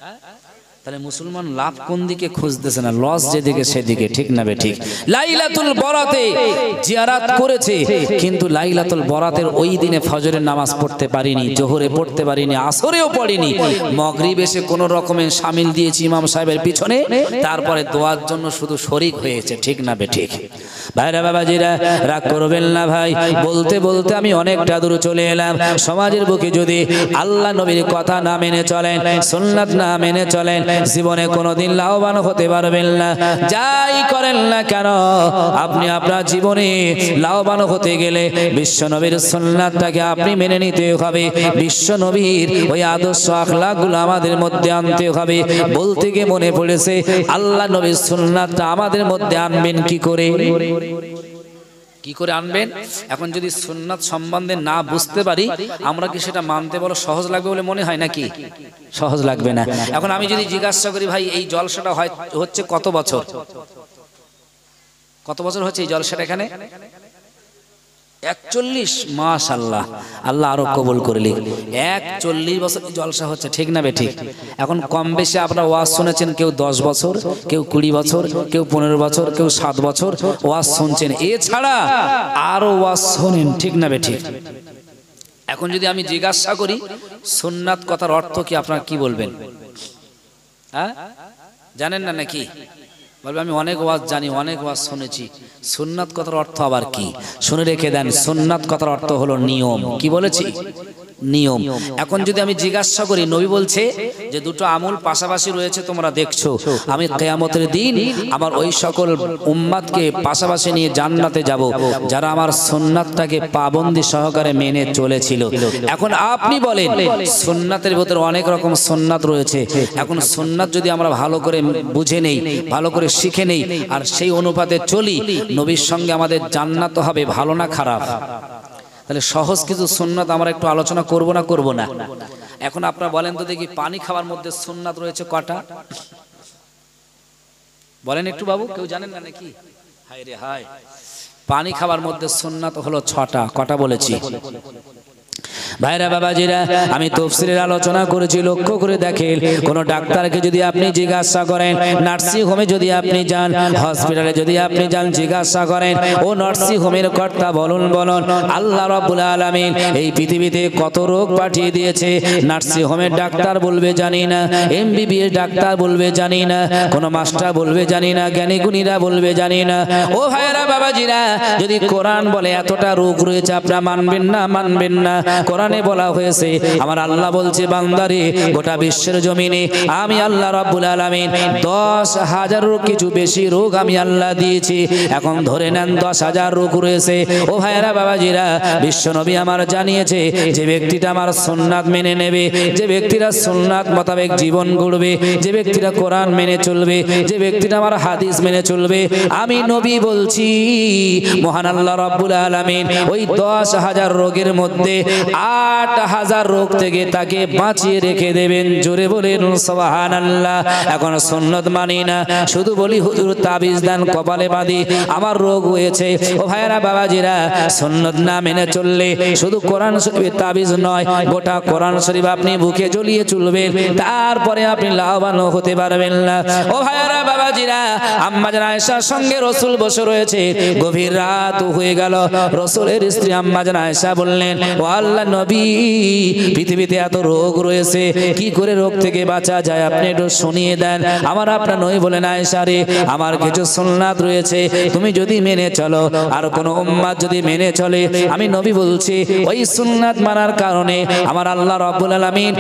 তাহলে মুসলমান লাভ কোন দিকে খুঁজতেছে না, লস যেদিকে সেদিকে, ঠিক না বে ঠিক। লাইলাতুল বরাতে জিয়ারাত করেছে, কিন্তু লাইলাতুল বরাতের ওই দিনে ফজরের নামাজ পড়তে পারিনি, জোহরে পড়তে পারিনি, আসরেও পড়িনি, মাগরিব এসে কোন রকমে শামিল দিয়েছি ইমাম সাহেবের পিছনে, তারপরে দোয়ার জন্য শুধু শরীক হয়েছে, ঠিক না বে ঠিক। ভাইরা বাবাজিরা রাগ করবেন না ভাই, বলতে বলতে আমি অনেকটা দূর চলে এলাম। সমাজের বুকে যদি আল্লাহ নবীর কথা না মেনে চলেন, সুন্নাত না মেনে চলেন, জীবনে কোনোদিন লাভবান হতে পারবেন না। যাই করেন না কেন, আপনি আপনার জীবনে লাভবান হতে গেলে বিশ্ব নবীর সুন্নাতটাকে আপনি মেনে নিতে হবে, বিশ্ব নবীর ওই আদর্শ আখলাকগুলো আমাদের মধ্যে আনতে হবে। বলতে গিয়ে মনে পড়েছে, আল্লাহ নবীর সুন্নাতটা আমাদের মধ্যে আনবেন কি করে? কি করে আনবেন? এখন যদি সুন্নাত সম্বন্ধে না বুঝতে পারি, আমরা কি সেটা মানতে বড় সহজ লাগবে বলে মনে হয় নাকি? সহজ লাগবে না। এখন আমি যদি জিজ্ঞাসা করি, ভাই এই জলসাটা হচ্ছে কত বছর, কত বছর হচ্ছে এই জলসাটা এখানে? 41। মাশাআল্লাহ, আল্লাহ আরো কবুল করলি। 41 বছর জলসা হচ্ছে, ঠিক না বে ঠিক। এখন কম বেশি আপনারা ওয়াজ শুনেছেন, কেউ 10 বছর, কেউ 20 বছর, কেউ 15 বছর, কেউ 7 বছর ওয়াজ শুনছেন, এছাড়া আরো ওয়াজ শোনেন, ঠিক না বে ঠিক। এখন যদি আমি জিজ্ঞাসা করি সুন্নাত কথার অর্থ কি, আপনারা কি বলবেন? হ্যাঁ, জানেন না নাকি? বলবে আমি অনেক ওয়াজ জানি, অনেক ওয়াজ শুনেছি। সুন্নাত কথার অর্থ আবার কি? শুনে রেখে দেন, সুন্নাত কথার অর্থ হলো নিয়ম। কি বলেছি? নিয়ম। এখন যদি আমি জিজ্ঞাসা করি, নবী বলছে যে দুটো আমল পাশাপাশি রয়েছে, তোমরা দেখছো, আমি কিয়ামতের দিন আমার ওই সকল উম্মাতকে পাশাপাশি নিয়ে জান্নাতে যাব যারা আমার সুন্নাতটাকে পাবন্দি সহকারে মেনে চলেছিল। এখন আপনি বলেন, সুন্নাতের ভিতরে অনেক রকম সুন্নাত রয়েছে। এখন সুন্নাত যদি আমরা ভালো করে বুঝে নেই, ভালো করে শিখে নেই, আর সেই অনুপাতে চলি, নবীর সঙ্গে আমাদের জান্নাত হবে, ভালো না খারাপ? তাহলে সহজ কিছু সুন্নাত আমরা একটু আলোচনা করব না করব না? এখন আপনারা বলেন তো দেখি, পানি খাওয়ার মধ্যে সুন্নাত রয়েছে কটা? বলেন একটু বাবু, কেউ জানেন না নাকি? হায় রে হায়, পানি খাওয়ার মধ্যে সুন্নাত হলো 6টা। কটা বলেছি? ভাইরা বাবাজিরা, আমি তাফসীরের আলোচনা করেছি, লক্ষ্য করে দেখেন, কোন ডাক্তারকে যদি আপনি জিজ্ঞাসা করেন, নার্সিং হোমে যদি আপনি যান, হসপিটালে যদি আপনি যান, জিজ্ঞাসা করেন, ও নার্সিং হোমের কর্তা বলুন বলুন, আল্লাহ রাব্বুল আলামিন এই পৃথিবীতে কত রোগ পাঠিয়ে দিয়েছে? নার্সিং হোমের ডাক্তার বলবে জানি না, এমবিবিএস ডাক্তার বলবে জানি না, কোন মাস্টার বলবে জানি না, জ্ঞানী গুণীরা বলবে জানি না। ও ভাইরা বাবাজিরা, যদি কোরআন বলে এতটা রোগ রয়েছে, আপনারা মানবেন না? মানবেন না? কোরআনে বলা হয়েছে, আমার আল্লাহ বলছে, বান্দারে গোটা বিশ্বের জমিনে আমি আল্লাহ রাব্বুল আলামিন 10,000 কিছু বেশি রোগ আমি আল্লাহ দিয়েছি। এখন ধরে নেন 10,000 রোগ রয়েছে। ও ভাইরা বাবাজিরা, বিশ্ব নবী আমার জানিয়েছে, যে ব্যক্তিটা আমার সুন্নাত মেনে নেবে, যে ব্যক্তিরা সুন্নাত মোতাবেক জীবন গড়বে, যে ব্যক্তিরা কোরআন মেনে চলবে, যে ব্যক্তিটা আমার হাদিস মেনে চলবে, আমি নবী বলছি, মহান আল্লাহ রাব্বুল আলামিন ওই 10,000 রোগের মধ্যে 8,000 রোগ থেকে তাকে বাঁচিয়ে রেখে দেবেন। জোরে বলেন সুবহানাল্লাহ। এখন সুন্নাত মানি না, শুধু বলি হুজুর তাবিজ দেন, কপালে বাঁধি, আমার রোগ হয়েছে। ও ভাইরা বাবাজিরা, সুন্নাত না মেনে চললে শুধু কোরআন শরীফের তাবিজ নয়, গোটা কোরআন শরীফ আপনি বুকে জ্বলিয়ে চলবেন, তারপরে আপনি লাভবান হতে পারবেন না। ও ভাইরা বাবাজিরা, আম্মা জান আয়েশার সঙ্গে রাসূল বসে রয়েছে, গভীর রাত হয়ে গেল। রাসূলের স্ত্রী আম্মা জান আয়েশা বললেন, ও আল্লাহ নবী, পৃথিবীতে এত রোগ রয়েছে, কি করে রোগ থেকে বাঁচা যায় আপনি একটু শুনিয়ে দেন। আমার আপনার নবী বলেন, আয়েশা রে, আমার কিছু সুন্নাত রয়েছে, তুমি যদি মেনে চলো, আর কোন উম্মাত যদি মেনে চলে, আমি নবী বলছি, ওই সুন্নাত মানার কারণে আমার আল্লাহ রাব্বুল আলামিন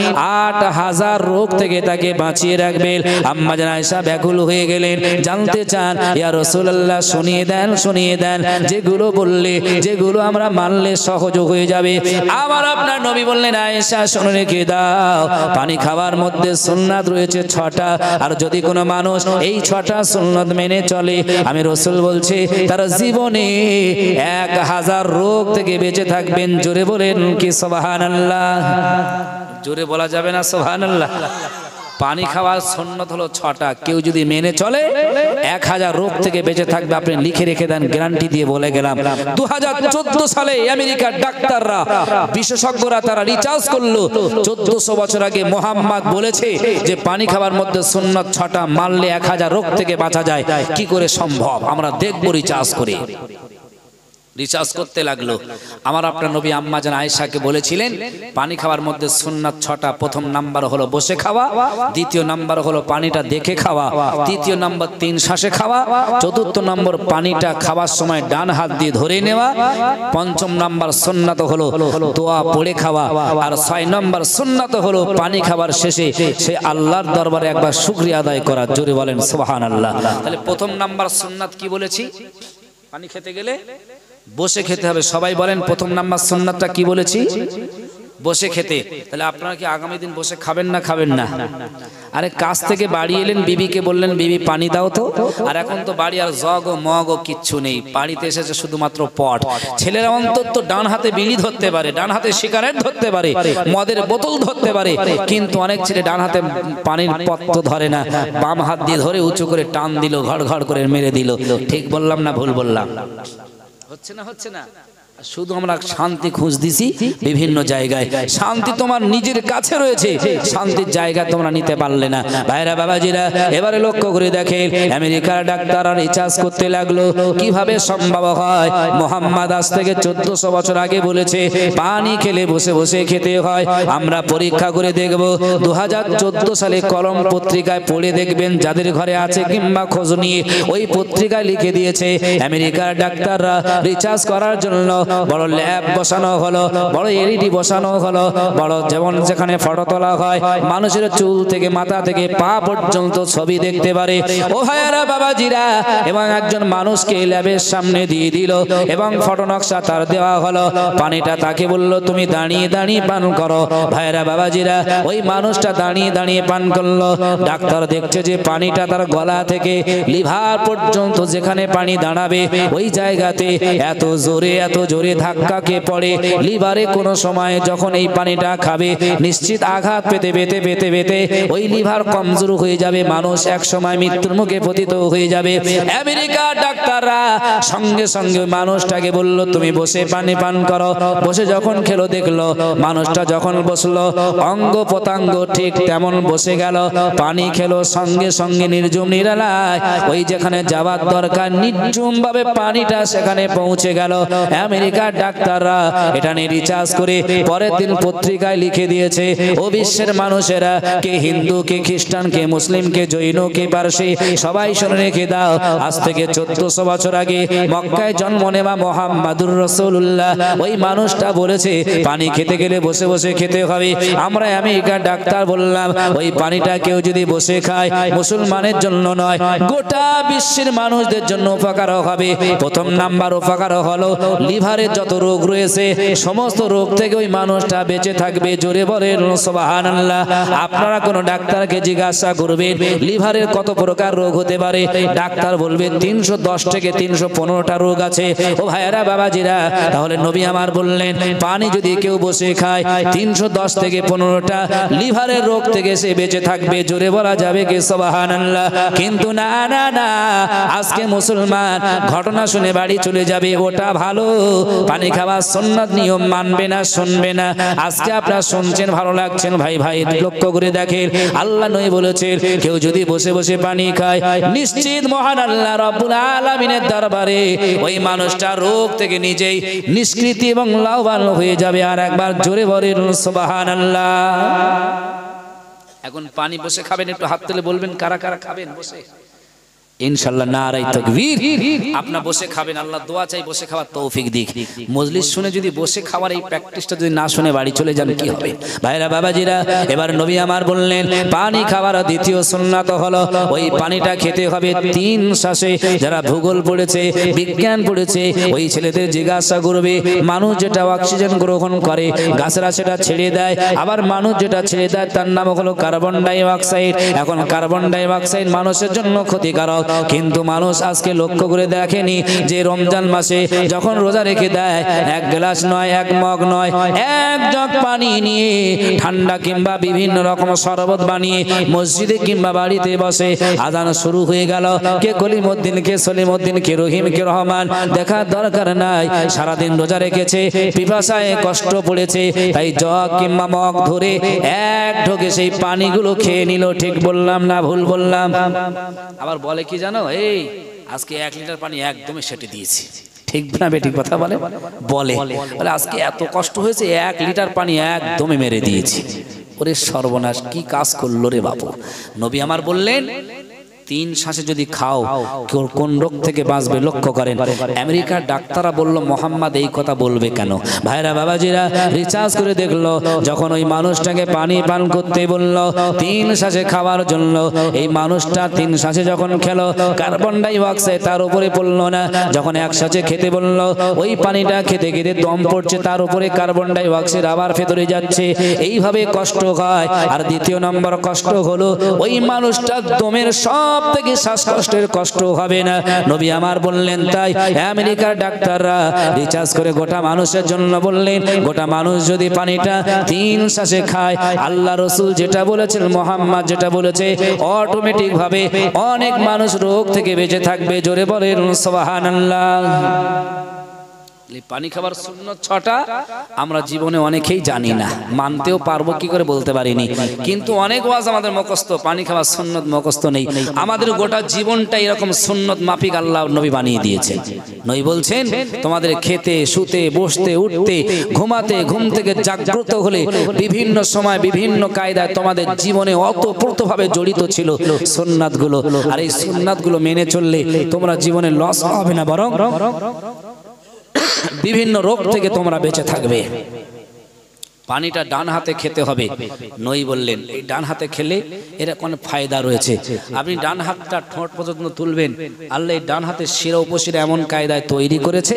8,000 রোগ থেকে তাকে বাঁচিয়ে রাখবেন। আম্মা জান আয়েশা ব্যাকুল হয়ে গেলেন, জানতে চান, ইয়া রাসূলুল্লাহ, শুনিয়ে দেন, শুনিয়ে দেন, যেগুলো বললে, যেগুলো আমরা মানলে সহজ হয়ে যাবে। আমার আপনার নবী বললেন, আয়েশা শুনে রেখে দাও, পানি খাওয়ার মধ্যে সুন্নাত রয়েছে 6টা, আর যদি কোনো মানুষ এই 6টা সুন্নাত মেনে চলে, আমি রাসূল বলছি, তার জীবনে 1,000 রোগ থেকে বেঁচে থাকবেন। জোরে বলেন কি সুবহানাল্লাহ? জোরে বলা যাবে না সুবহানাল্লাহ? পানি খাওয়ার সুন্নত হলো 6টা, কেউ যদি মেনে চলে 1000 রোগ থেকে বেঁচে থাকবে। আপনি লিখে রেখে দেন, গ্যারান্টি দিয়ে বলে গেলাম। 2014 সালে আমেরিকার ডাক্তাররা, বিশেষজ্ঞরা তারা রিসার্চ করলো, 1400 বছর আগে মোহাম্মদ বলেছে যে পানি খাওয়ার মধ্যে সুন্নত 6টা, মানলে 1000 রোগ থেকে বাঁচা যায়। কি করে সম্ভব? আমরা দেখবো রিসার্চ করে। রিসার্চ করতে লাগলো। আমার আপনার নবী আম্মা জান আয়েশাকে বলেছিলেন পানি খাওয়ার মধ্যে সুন্নাত 6টা। প্রথম নাম্বার হলো বসে খাওয়া, দ্বিতীয় নাম্বার হলো পানিটা দেখে খাওয়া, তৃতীয় নাম্বার 3 শ্বাসে খাওয়া, চতুর্থ নম্বর পানিটা খাওয়ার সময় ডান হাত দিয়ে ধরে নেওয়া, পঞ্চম নাম্বার সুন্নাত হলো দোয়া পড়ে খাওয়া, আর 6 নম্বর সুন্নাত হলো পানি খাওয়ার শেষে সে আল্লাহর দরবারে একবার শুকরিয়া আদায় করা। জোরে বলেন সুবহানাল্লাহ। তাহলে প্রথম নাম্বার সুন্নাত কি বলেছি? পানি খেতে গেলে বসে খেতে হবে। সবাই বলেন প্রথম নাম্বার সুন্নাতটা কি বলেছি? বসে খেতে। তাহলে আপনারা কি আগামী দিন বসে খাবেন না খাবেন না? আরে কাছ থেকে বাড়ি এলেন, বিবিকে বললেন বিবি পানি দাও তো, আর এখন তো বাড়ি আর জগ ও মগ ও কিচ্ছু নেই, বাড়িতে এসেছে শুধুমাত্র পট। ছেলেরা অন্তত ডান হাতে বিড়ি ধরতে পারে, ডান হাতে সিগারেট ধরতে পারে, মদের বোতল ধরতে পারে, কিন্তু অনেক ছেলে ডান হাতে পানির পত্র ধরে না, বাম হাত দিয়ে ধরে উঁচু করে টান দিল, ঘড় ঘড় করে মেরে দিল। ঠিক বললাম না ভুল বললাম? হচ্ছে না হচ্ছে না? শুধু আমরা শান্তি খুঁজ দিছি বিভিন্ন জায়গায়। শান্তি তোমার নিজের কাছে রয়েছে, শান্তির জায়গা তোমরা নিতে পারলে না। ভাইরা বাবাজিরা এবারে লক্ষ্য করে দেখেন, আমেরিকার ডাক্তাররা রিসার্চ করতে লাগলো কিভাবে সম্ভব হয়। মোহাম্মদ আজ থেকে 1400 বছর আগে বলেছে পানি খেলে বসে বসে খেতে হয়। আমরা পরীক্ষা করে দেখব। 2014 সালে কলম পত্রিকায় পড়ে দেখবেন, যাদের ঘরে আছে কিংবা খোঁজ নিয়ে ওই পত্রিকায় লিখে দিয়েছে আমেরিকার ডাক্তাররা রিসার্চ করার জন্য বড় ল্যাব বসানো হলো, বড় এলইডি বসানো হলো, বড় যেমন যেখানে ফটো তোলা হয়, মানুষের চুল থেকে মাথা থেকে পা পর্যন্ত ছবি দেখতে পারে। ও ভাইয়ারা বাবাজিরা, এবং একজন মানুষকে ল্যাবের সামনে দিয়ে দিল এবং ফটো নকশা তার দেওয়া হলো। পানিটা তাকে বলল তুমি দাঁড়িয়ে দাঁড়িয়ে পান করো। ভাইয়ারা বাবাজিরা, ওই মানুষটা দাঁড়িয়ে দাঁড়িয়ে পান করলো। ডাক্তার দেখছে যে পানিটা তার গলা থেকে লিভার পর্যন্ত যেখানে পানি দাঁড়াবে ওই জায়গাতে এত জোরে ধাক্কাকে পড়ে লিভারে কোনো সময় যখন এই পানিটা খাবে নিশ্চিত আঘাত পেতে পেতে পেতে পেতে ওই লিভার কমজোর হয়ে যাবে, মানুষ এক সময় মৃত্যুর মুখে পতিত হয়ে যাবে। আমেরিকার ডাক্তাররা সঙ্গে সঙ্গে মানুষটাকে বলল তুমি বসে পানি পান করো। বসে যখন খেলো দেখলো মানুষটা যখন বসলো অঙ্গ প্রত্যঙ্গ ঠিক তেমন বসে গেল। পানি খেলো সঙ্গে সঙ্গে নির্জুম নিরালায় ওই যেখানে যাওয়ার দরকার নির্জুম ভাবে পানিটা সেখানে পৌঁছে গেল। আমেরিকার ডাক্তাররা এটা নিয়ে রিসার্চ করে পরের দিন পত্রিকায় লিখে দিয়েছে, ও বিশ্বের মানুষেরা, কে হিন্দু, কে খ্রিস্টান, কে মুসলিম, কে জৈন, কে পারসি, সবাই শুনে রেখে দাও, আজ থেকে 1400 বছর আগে মক্কায় জন্ম নেওয়া মুহাম্মাদুর রাসূলুল্লাহ ওই মানুষটা বলেছে পানি খেতে গেলে বসে বসে খেতে হবে। আমরা আমেরিকার ডাক্তার বললাম ওই পানিটা কেউ যদি বসে খায় মুসলমানের জন্য নয়, গোটা বিশ্বের মানুষদের জন্য উপকার হবে। প্রথম নাম্বার উপকার হলো লিভারের যত রোগ রয়েছে সমস্ত রোগ থেকে ওই মানুষটা বেঁচে থাকবে। জোরে বলেন সুবহানাল্লাহ। আপনারা কোন ডাক্তারকে জিজ্ঞাসা করবেন লিভারের কত প্রকার রোগ হতে পারে, ডাক্তার বলবে 310 থেকে 315টা রোগ আছে। ও ভাইয়েরা বাবাজিরা, তাহলে নবী আমার বললেন পানি যদি কেউ বসে খায় 310 থেকে 15টা লিভারের রোগ থেকে সে বেঁচে থাকবে। জোরে বলা যাবে কি সুবহানাল্লাহ? কিন্তু না না না, আজকে মুসলমান ঘটনা শুনে বাড়ি চলে যাবে, ওটা ভালো, পানি খাওয়া সুন্নাত নিয়ম মানবে না, শুনবে না। আজকে আপনারা শুনছেন, ভালো লাগছেন, ভাই ভাই লক্ষ্য করে দেখেন আল্লাহ নবী বলেছেন কেউ যদি বসে বসে পানি খায় নিশ্চিত মহান আল্লাহ রাব্বুল আলামিনের দরবারে ওই মানুষটা রোগ থেকে নিজেই নিষ্কৃতি এবং লাভবান হয়ে যাবে। আর একবার জোরে বলেন সুবহানাল্লাহ। এখন পানি বসে খাবেন, একটু হাত তুলে বলবেন কারা কারা খাবেন বসে। ইনশাআল্লাহ নারাই তাকবীর। আপনি বসে খাবেন, আল্লাহ দোয়া চাই বসে খাওয়ার তৌফিক দিক। মজলিস শুনে যদি বসে খাওয়ার এই প্র্যাকটিসটা যদি না শুনে বাড়ি চলে যান কি হবে? ভাইরা বাবাজিরা, এবার নবী আমার বললেন পানি খাওয়ার দ্বিতীয় সুন্নাত হলো ওই পানিটা খেতে হবে 3 শ্বাসে। যারা ভূগোল পড়েছে, বিজ্ঞান পড়েছে, ওই ছেলেদের জিজ্ঞাসা করবে মানুষ যেটা অক্সিজেন গ্রহণ করে গাছেরা সেটা ছেড়ে দেয়, আবার মানুষ যেটা ছেড়ে দেয় তার নাম হলো কার্বন ডাই অক্সাইড। এখন কার্বন ডাই অক্সাইড মানুষের জন্য ক্ষতিকারক, কিন্তু মানুষ আজকে লক্ষ্য করে দেখেনি যে রমজান মাসে যখন রোজা রেখে দেয় এক গ্লাস নয়, এক মগ নয়, এক জগ পানি নিয়ে ঠান্ডা কিংবা বিভিন্ন রকম শরবত বানিয়ে মসজিদে কিংবা বাড়িতে বসে আজান শুরু হয়ে গেল, কে কলিমউদ্দিন, কে সলিমউদ্দিন, কে রহিম, কে রহমান দেখার দরকার নাই। সারাদিন রোজা রেখেছে, পিপাসায় কষ্ট পড়েছে, তাই জগ কিংবা মগ ধরে এক ঢোকে সেই পানিগুলো খেয়ে নিল। ঠিক বললাম না ভুল বললাম? আবার বলে কি জানো, এই আজকে 1 লিটার পানি একদমই সেটে দিয়েছি। ঠিক না বেঠিক কথা বলে? বলে আজকে এত কষ্ট হয়েছে 1 লিটার পানি একদমই মেরে দিয়েছি। ওরে সর্বনাশ, কি কাজ করলো রে বাবু। নবী আমার বললেন 3 শ্বাসে যদি খাও কোন রোগ থেকে বাঁচবে লক্ষ্য করেন। আমেরিকার ডাক্তাররা বলল মোহাম্মদ এই কথা বলবে কেন? ভাইরা বাবাজিরা রিসার্চ করে দেখলো, যখন ওই মানুষটাকে পানি পান করতে বলল 3 শ্বাসে খাওয়ার জন্য, এই মানুষটা 3 শ্বাসে যখন খেলো কার্বন ডাই অক্সাইড তার উপরে পড়লো না। যখন 1 শ্বাসে খেতে বলল, ওই পানিটা খেতে খেতে দম পড়ছে, তার উপরে কার্বন ডাই অক্সাইড আবার ভেতরে যাচ্ছে, এইভাবে কষ্ট হয়। আর দ্বিতীয় নম্বর কষ্ট হলো ওই মানুষটা দমের সব থেকে শ্বাসকষ্টের কষ্ট হবে না। নবী আমার বললেন, তাই আমেরিকার ডাক্তাররা রিসার্চ করে গোটা মানুষের জন্য বললেন, গোটা মানুষ যদি পানিটা 3 শ্বাসে খায়, আল্লাহ রসুল যেটা বলেছেন, মোহাম্মদ যেটা বলেছে, অটোমেটিক ভাবে অনেক মানুষ রোগ থেকে বেঁচে থাকবে। জোরে বলেন সুবহানাল্লাহ। পানি খাবার সুন্নত 6টা আমরা জীবনে অনেকেই জানি না, মানতেও পারবো কি করে বলতে পারিনি, কিন্তু অনেক ওয়াজ আমাদের মুখস্থ, পানি খাবার সুন্নত মুখস্থ নেই। আমাদের গোটা জীবনটা এরকম সুন্নত মাফিক আল্লাহ নবী বানিয়ে দিয়েছেন। নবী বলছেন, তোমাদের খেতে, শুতে, বসতে, উঠতে, ঘুমাতে, ঘুম থেকে জাগ্রত হলে বিভিন্ন সময় বিভিন্ন কায়দায় তোমাদের জীবনে ওতপ্রোতভাবে জড়িত ছিল সুন্নাতগুলো। আর এই সুন্নাতগুলো মেনে চললে তোমরা জীবনে লস হবে না, বরং বিভিন্ন রোগ থেকে তোমরা বেঁচে থাকবে। পানিটা ডান হাতে খেতে হবে। নই বললেন, এই ডান হাতে খেলে এর কোন ফায়দা রয়েছে। আপনি ডান হাতটা ঠোঁট পর্যন্ত তুলবেন, আল্লাহ এই ডান হাতের শিরা উপশিরা এমন কায়দায় তৈরি করেছে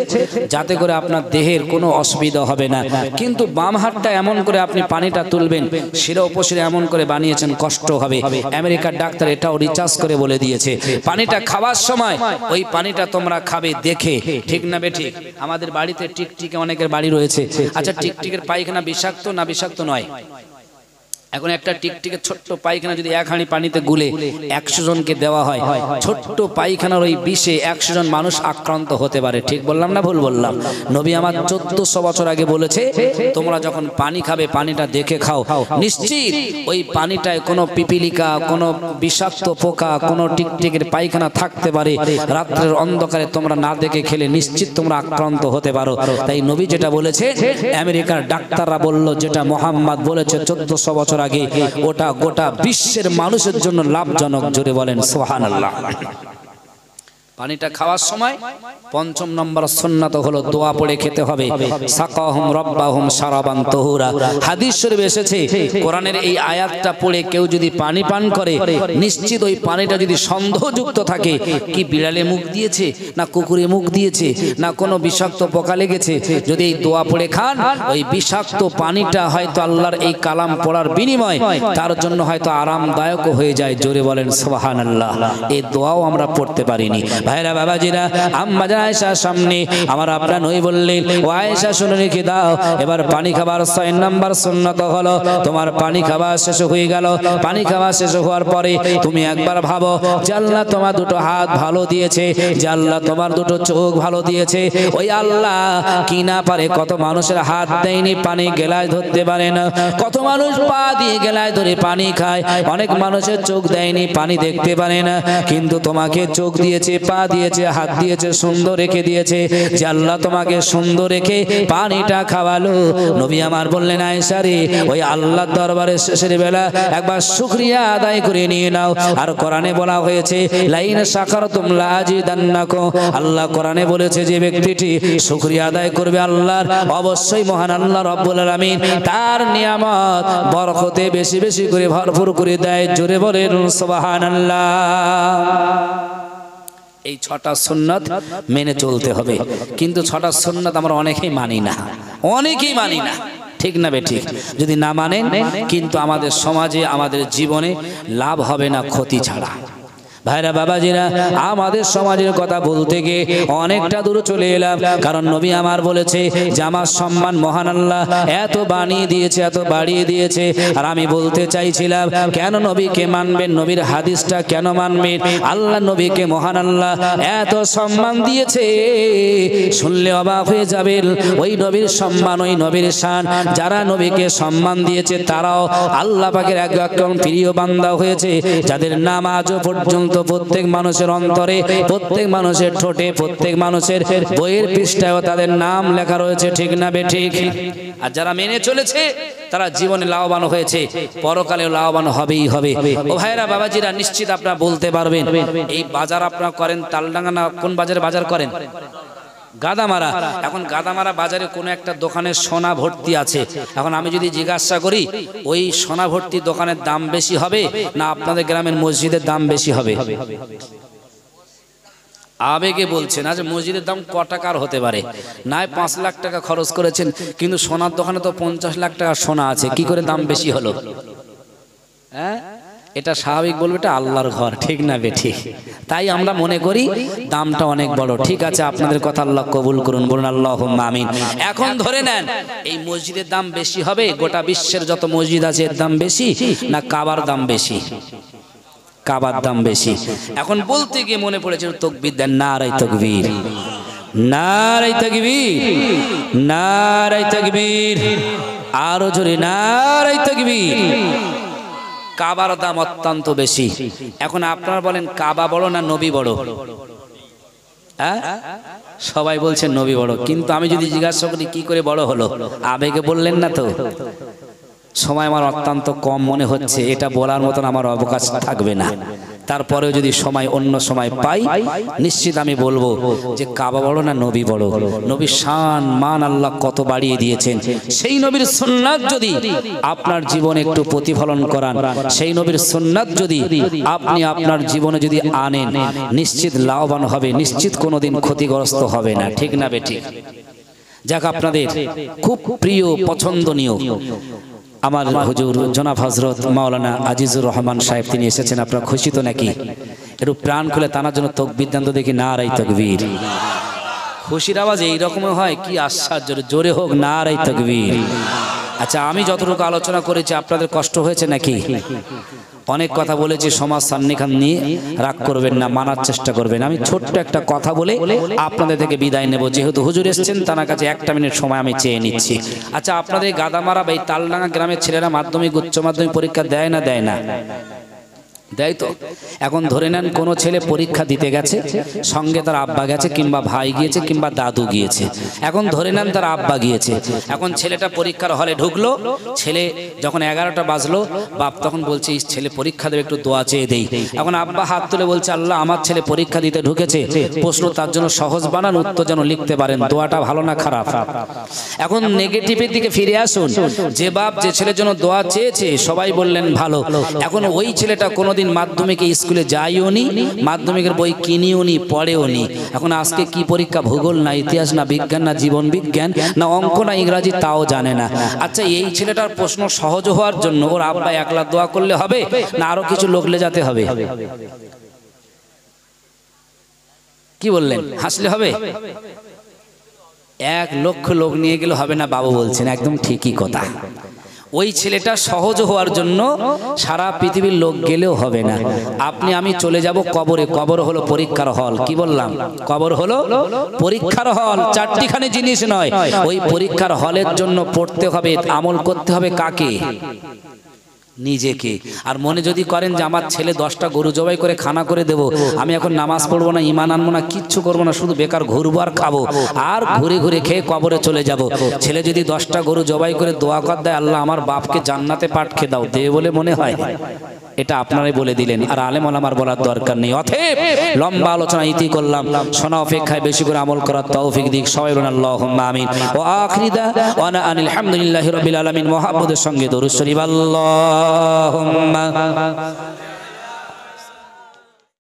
যাতে করে আপনার দেহের কোনো অসুবিধা হবে না। কিন্তু বাম হাতটা এমন করে আপনি পানিটা তুলবেন, শিরা উপশিরা এমন করে বানিয়েছেন, কষ্ট হবে। আমেরিকার ডাক্তার এটাও রিসার্চ করে বলে দিয়েছে। পানিটা খাওয়ার সময় ওই পানিটা তোমরা খাবে দেখে, ঠিক না বেঠিক? আমাদের বাড়িতে টিকটিকে অনেকের বাড়ি রয়েছে। আচ্ছা, টিকটিকের পায়খানা বিষাক্ত না বিষাক্ত নয়? এখন একটা টিকটিকের ছোট্ট পায়খানা যদি 1 হাঁড়ি পানিতে গুলে 100 জনকে দেওয়া হয়, ছোট্ট পায়খানার ওই বিষে 100 জন মানুষ আক্রান্ত হতে পারে। ঠিক বললাম না ভুল বললাম? নবী আমার 1400 বছর আগে বলেছে, তোমরা যখন পানি খাবে পানিটা দেখে খাও। নিশ্চিত ওই পানিটায় কোনো পিপিলিকা, কোনো বিষাক্ত পোকা, কোনো টিকটিকের পায়খানা থাকতে পারে। রাত্রের অন্ধকারে তোমরা না দেখে খেলে নিশ্চিত তোমরা আক্রান্ত হতে পারো। তাই নবী যেটা বলেছে, আমেরিকার ডাক্তাররা বলল যেটা মোহাম্মদ বলেছে 1400 বছর আগে, ওটা গোটা বিশ্বের মানুষের জন্য লাভজনক। জোরে বলেন সুবহানাল্লাহ। পানিটা খাওয়ার সময় 5ম নম্বর সুন্নাত হলো দোয়া পড়ে খেতে হবে। সাকাহুম রাব্বাহুম শারাবান তাহুরা। হাদিস শরীফে এসেছে, কোরআনের এই আয়াতটা পড়ে কেউ যদি পানি পান করে, নিশ্চিত ওই পানিটা যদি সন্দেহযুক্ত থাকে, কি বিড়ালে মুখ দিয়েছে না কুকুরে মুখ দিয়েছে না কোনো বিষাক্ত পোকা লেগেছে, যদি এই দোয়া পড়ে খান, ওই বিষাক্ত পানিটা হয়তো আল্লাহর এই কালাম পড়ার বিনিময় তার জন্য হয়তো আরামদায়ক হয়ে যায়। জোরে বলেন সুবহানাল্লাহ। এই দোয়াও আমরা পড়তে পারিনি। ভাইরা বাবাজিরা, আম্মা জান আয়েশার সামনে আমার আপনার নই বললেন, ও আয়েশা শুনে রেখে দাও, এবার পানি খাবার 6 নম্বর সুন্নাত হলো, তোমার পানি খাওয়া শেষ হয়ে গেল। পানি খাওয়া শেষ হওয়ার পরে তুমি একবার ভাবো যে আল্লাহ তোমার 2টো হাত ভালো দিয়েছে, যে আল্লাহ তোমার 2টো চোখ ভালো দিয়েছে। ওই আল্লাহ কি না পারে, কত মানুষের হাত দেয়নি, পানি গেলায় ধরতে পারে না, কত মানুষ পা দিয়ে গেলায় ধরে পানি খায়, অনেক মানুষের চোখ দেয়নি, পানি দেখতে পারে না, কিন্তু তোমাকে চোখ দিয়েছে, পা দিয়েছে, হাত দিয়েছে, সুন্দর রেখে দিয়েছে। যে আল্লাহ তোমাকে সুন্দর রেখে পানিটা খাওয়ালো, নবী আমার বললেন, আয়েশা রে, ওই আল্লাহর দরবারে শেষের বেলা একবার শুকরিয়া আদায় করে নিয়ে নাও। আর কোরআনে বলা হয়েছে, লাইন শাকারতুম লাজিদান্নাকুম। আল্লাহ কোরআনে বলেছে, যে ব্যক্তিটি শুকরিয়া আদায় করবে আল্লাহর, অবশ্যই মহান আল্লাহ রব্বুল আলামিন তার নিয়ামত বরকতে বেশি বেশি করে ভরপুর করে দেয়। জোরে বলেন সুবহানাল্লাহ। এই 6টা সুন্নাত মেনে চলতে হবে। কিন্তু 6টা সুন্নাত আমরা অনেকেই মানি না, অনেকেই মানি না, ঠিক না বেঠিক? যদি না মানেন, কিন্তু আমাদের সমাজে, আমাদের জীবনে লাভ হবে না, ক্ষতি ছাড়া। ভাইরা বাবাজিরা, আমাদের সমাজের কথা বলতে গিয়ে অনেকটা দূর চলে এলাম, কারণ নবী আমার বলেছে যে আমার সম্মান মহান আল্লাহ এত বানিয়ে দিয়েছে, এত বাড়িয়ে দিয়েছে। আর আমি বলতে চাইছিলাম কেন নবীকে মানবেন, নবীর হাদিসটা কেন মানবেন? আল্লাহ নবীকে মহান আল্লাহ এত সম্মান দিয়েছে, শুনলে অবাক হয়ে যাবেন। ওই নবীর সম্মান, ওই নবীর শান, যারা নবীকে সম্মান দিয়েছে তারাও আল্লাহ পাকের একজন প্রিয় বান্দা হয়েছে, যাদের নাম আজও পর্যন্ত প্রত্যেক মানুষের অন্তরে, প্রত্যেক মানুষের ঠোঁটে, প্রত্যেক মানুষের বইয়ের পৃষ্ঠায় তাদের নাম লেখা রয়েছে, ঠিক না বেঠিক? আর যারা মেনে চলেছে তারা জীবনে লাভবান হয়েছে, পরকালে লাভবান হবেই হবে। ও ভাইরা বাবাজিরা, নিশ্চিত আপনারা বলতে পারবেন এই বাজার আপনারা করেন তালডাঙ্গা না কোন বাজারে বাজার করেন? গাদামারা। এখন গাদামারা বাজারে কোনো একটা দোকানে সোনা ভর্তি আছে। এখন আমি যদি জিজ্ঞাসা করি ওই সোনা ভর্তি দোকানের দাম বেশি হবে না আপনাদের গ্রামের মসজিদের দাম বেশি হবে? আবেগে বলছেন আজ মসজিদের দাম ক টাকার হতে পারে, নাই 5 লাখ টাকা খরচ করেছেন, কিন্তু সোনার দোকানে তো 50 লাখ টাকা সোনা আছে, কি করে দাম বেশি হলো? হ্যাঁ, এটা স্বাভাবিক বলবে, এটা আল্লাহর ঘর, ঠিক না বেঠিক? তাই আমরা মনে করি দামটা অনেক বড়। ঠিক আছে, আপনাদের কথা আল্লাহ কবুল করুন, বলুন আল্লাহুম্মা আমিন। এখন ধরে নেন এই মসজিদের দাম বেশি হবে, গোটা বিশ্বের যত মসজিদ আছে এর দাম বেশি না কাবার দাম বেশি? কাবার দাম বেশি। এখন বলতে গিয়ে মনে পড়েছে তাকবীর দেন, নারায়ে তাকবীর, নারায়ে তাকবীর, নারায়ে তাকবীর, আরো জোরে নারায়ে তাকবীর। কাবার দাম অত্যন্ত বেশি। এখন আপনারা বলেন কাবা বড় না নবী বড়? হ্যাঁ, সবাই বলছেন নবী বড়, কিন্তু আমি যদি জিজ্ঞাসা করি কি করে বড় হলো, আবেগে বললেন না তো। সময় আমার অত্যন্ত কম মনে হচ্ছে, এটা বলার মতন আমার অবকাশ থাকবে না। তারপরেও যদি সময় অন্য সময় পাই নিশ্চিত আমি বলবো যে কাবা বড় না নবী বড়? নবীর শান মান আল্লাহ কত বাড়িয়ে দিয়েছেন। সেই নবীর সুন্নাত যদি আপনার জীবনে একটু প্রতিফলন করান, সেই নবীর সুন্নাত যদি আপনি আপনার জীবনে যদি আনেন, নিশ্চিত লাভবান হবে, নিশ্চিত কোনোদিন ক্ষতিগ্রস্ত হবে না, ঠিক না বেঠিক? যাক, আপনাদের খুব প্রিয় পছন্দনীয় আমার হুজুর জনাব হযরত মাওলানা আজিজুর রহমান সাহেব তিনি এসেছেন। আপনারা খুশি তো নাকি? একটু প্রাণ খুলে তানার জন্য তাকবীর দেন তো দেখি, নারায়ে তাকবীর। খুশির আওয়াজ এইরকম হয়, কি আশ্চর্য, জোরে হোক নারায়ে তাকবীর। আচ্ছা, আমি যতটুকু আলোচনা করেছি আপনাদের কষ্ট হয়েছে নাকি? অনেক কথা বলেছি, সমাজ সান্নিখান নিয়ে রাগ করবেন না, মানার চেষ্টা করবেন। আমি ছোট্ট একটা কথা বলে আপনাদের থেকে বিদায় নেব, যেহেতু হুজুর এসেছেন তার কাছে 1টা মিনিট সময় আমি চেয়ে নিচ্ছি। আচ্ছা, আপনাদের গাদামারা বা এই তালডাঙ্গা গ্রামের ছেলেরা মাধ্যমিক উচ্চ মাধ্যমিক পরীক্ষা দেয় না দেয় না? দেয় তো। এখন ধরে নেন কোনো ছেলে পরীক্ষা দিতে গেছে, সঙ্গে তার আব্বা গেছে কিংবা ভাই গিয়েছে কিংবা দাদু গিয়েছে। এখন ধরে নেন তার আব্বা গিয়েছে। এখন ছেলেটা পরীক্ষার হলে ঢুকলো, ছেলে যখন 11টা বাজলো, বাপ তখন বলছে এই ছেলে পরীক্ষা দেবে, একটু দোয়া চেয়ে দেই। এখন আব্বা হাত তুলে বলছে, আল্লাহ আমার ছেলে পরীক্ষা দিতে ঢুকেছে, প্রশ্ন তার জন্য সহজ বানান, উত্তর যেন লিখতে পারেন। দোয়াটা ভালো না খারাপ? এখন নেগেটিভের দিকে ফিরে আসুন। যে বাপ যে ছেলের জন্য দোয়া চেয়েছে সবাই বললেন ভালো, এখন ওই ছেলেটা কোনো মাধ্যমিকে স্কুলে যাইও নি, মাধ্যমিকের বই কিনিও নি, পড়েও নি। এখন আজকে কি পরীক্ষা, ভূগোল না ইতিহাস না বিজ্ঞান না জীবন বিজ্ঞান না অঙ্ক না ইংরাজি, তাও জানে না। আচ্ছা, এই ছেলেটার প্রশ্ন সহজ হওয়ার জন্য ওর আব্বা একলা দোয়া করলে হবে না আরো কিছু লোক লে যেতে হবে? কি বললেন? হাসলে হবে? 1 লক্ষ লোক নিয়ে গেলে হবে না বাবু বলছেন, একদম ঠিকই কথা। ওই ছেলেটা সহজ হওয়ার জন্য সারা পৃথিবীর লোক গেলেও হবে না। আপনি আমি চলে যাব কবরে, কবর হলো পরীক্ষার হল। কি বললাম? কবর হলো পরীক্ষার হল, 4টিখানি জিনিস নয়। ওই পরীক্ষার হলের জন্য পড়তে হবে, আমল করতে হবে কাকে? নিজেকে। আর মনে যদি করেন যে আমার ছেলে 10টা গরু জবাই করে খানা করে দেব, আমি এখন নামাজ পড়বো না, ঈমান আনবো না, কিচ্ছু করবো না, শুধু বেকার ঘুরবো আর খাবো আর ঘুরে ঘুরে খেয়ে কবরে চলে যাব। ছেলে যদি 10টা গরু জবাই করে দোয়া কর দেয়, আল্লাহ আমার বাপকে জান্নাতে পাঠিয়ে দাও, দেবে বলে মনে হয়? এটা আপনারাই বলে দিলেন, আর আলেম ওলামার বলার দরকার নেই। অতএব লম্বা আলোচনা ইতি করলাম, শোনা অপেক্ষায় বেশি করে আমল করার তৌফিক দিক সবাই বলুন আল্লাহুম্মা আমিন। ওয়া আখিরু দাওয়ানা আনিল হামদুলিল্লাহি রাব্বিল আলামিন। মুহাম্মাদের সঙ্গে দরুদ শরীফ আল্লাহুম্মা